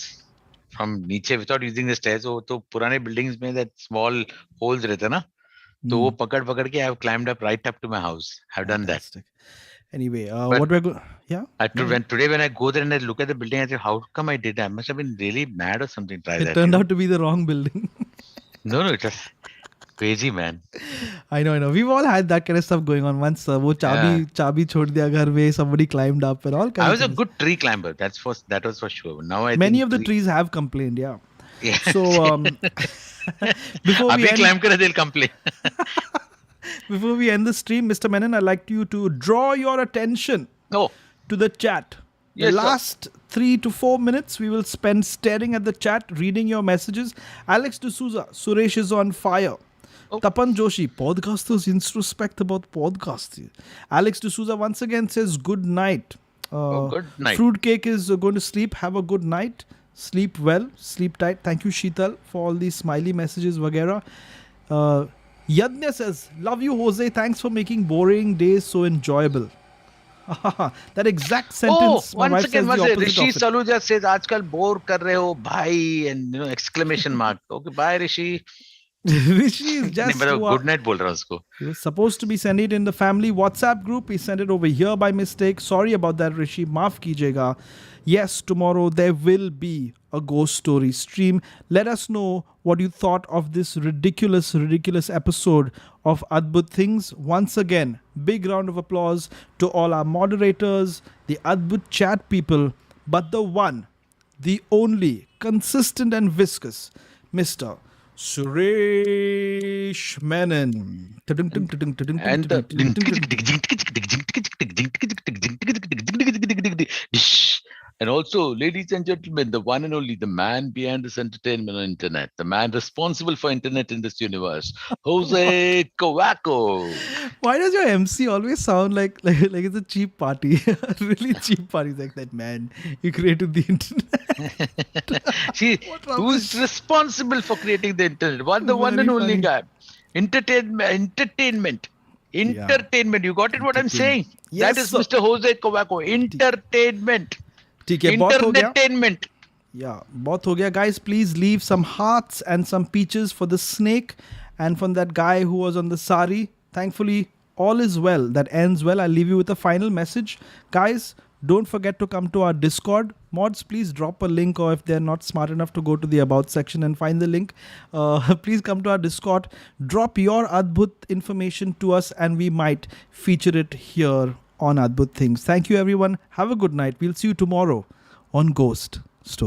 from नीचे without using the stairs वो तो पुराने buildings में that small holes रहते ना तो वो पकड़ के I have climbed up right up to my house. I've done that. Fantastic. Anyway, But- what we're going, yeah. Today when I go there and I look at the building, I say, how come I did that? I must have been really mad or something. Try It that. turned you know? out to be the wrong building. No, it was crazy, man. I know. We've all had that kind of stuff going on. Once वो चाबी छोड़ दिया घर में, somebody climbed up and all kinds. I was of a things. good tree climber. That was for sure. Now I Many think of the trees have complained. Yeah. Yeah. So before we अभी end, climb करे they'll complain. before we end the stream, Mr. Menon, I'd like you to draw your attention No. to the chat. The Yes, sir. last 3 to 4 minutes we will spend staring at the chat, reading your messages. Alex D'Souza, Suresh is on fire. Oh. Tapan Joshi, podcasters introspect about podcasting. Alex D'Souza once again says good night. Good night. Fruitcake is going to sleep. Have a good night. Sleep well. Sleep tight. Thank you, Sheetal, for all these smiley messages, Vagera. Yadnya says, love you, Hoezaay. Thanks for making boring days so enjoyable. That exact Oh, sentence, my once wife again, says the once again, opposite Rishi of it. Saluja says, "आजकल bore कर रहे हो भाई," and exclamation mark. Okay, bye Rishi. Rishi is नहीं just मतलब good night बोल रहा हूँ उसको. he was supposed to be sending it in the family WhatsApp group. He sent it over here by mistake. Sorry about that, Rishi. Maaf kijega. Yes, tomorrow there will be a ghost story stream. Let us know what you thought of this ridiculous, ridiculous episode of Adbhut Things. Once again, big round of applause to all our moderators, the Adbhut chat people, but the one, the only, consistent and viscous, Mr. Suresh Menon. And the and also, ladies and gentlemen, the one and only the man behind this entertainment on internet, the man responsible for internet in this universe, Jose Kawako. Why does your MC always sound like it's a cheap party? Really cheap party. It's like that man. He created the internet. See, What who's rubbish. responsible for creating the internet? The one Very and only funny. guy. Entertainment. Entertainment. You got it what I'm saying? Yes, That is sir. Mr. Jose Kawako. Entertainment. ठीक है बहुत हो गया. Entertainment. Yeah, बहुत हो गया. Guys, please leave some hearts and some peaches for the snake and from that guy who was on the sari. Thankfully, all is well. That ends well. I'll leave you with a final message. Guys, don't forget to come to our Discord. Mods, please drop a link, or if they're not smart enough to go to the About section and find the link, please come to our Discord. Drop your Adbhut information to us and we might feature it here on Adbhut Things. Thank you, everyone. Have a good night. We'll see you tomorrow on Ghost Story.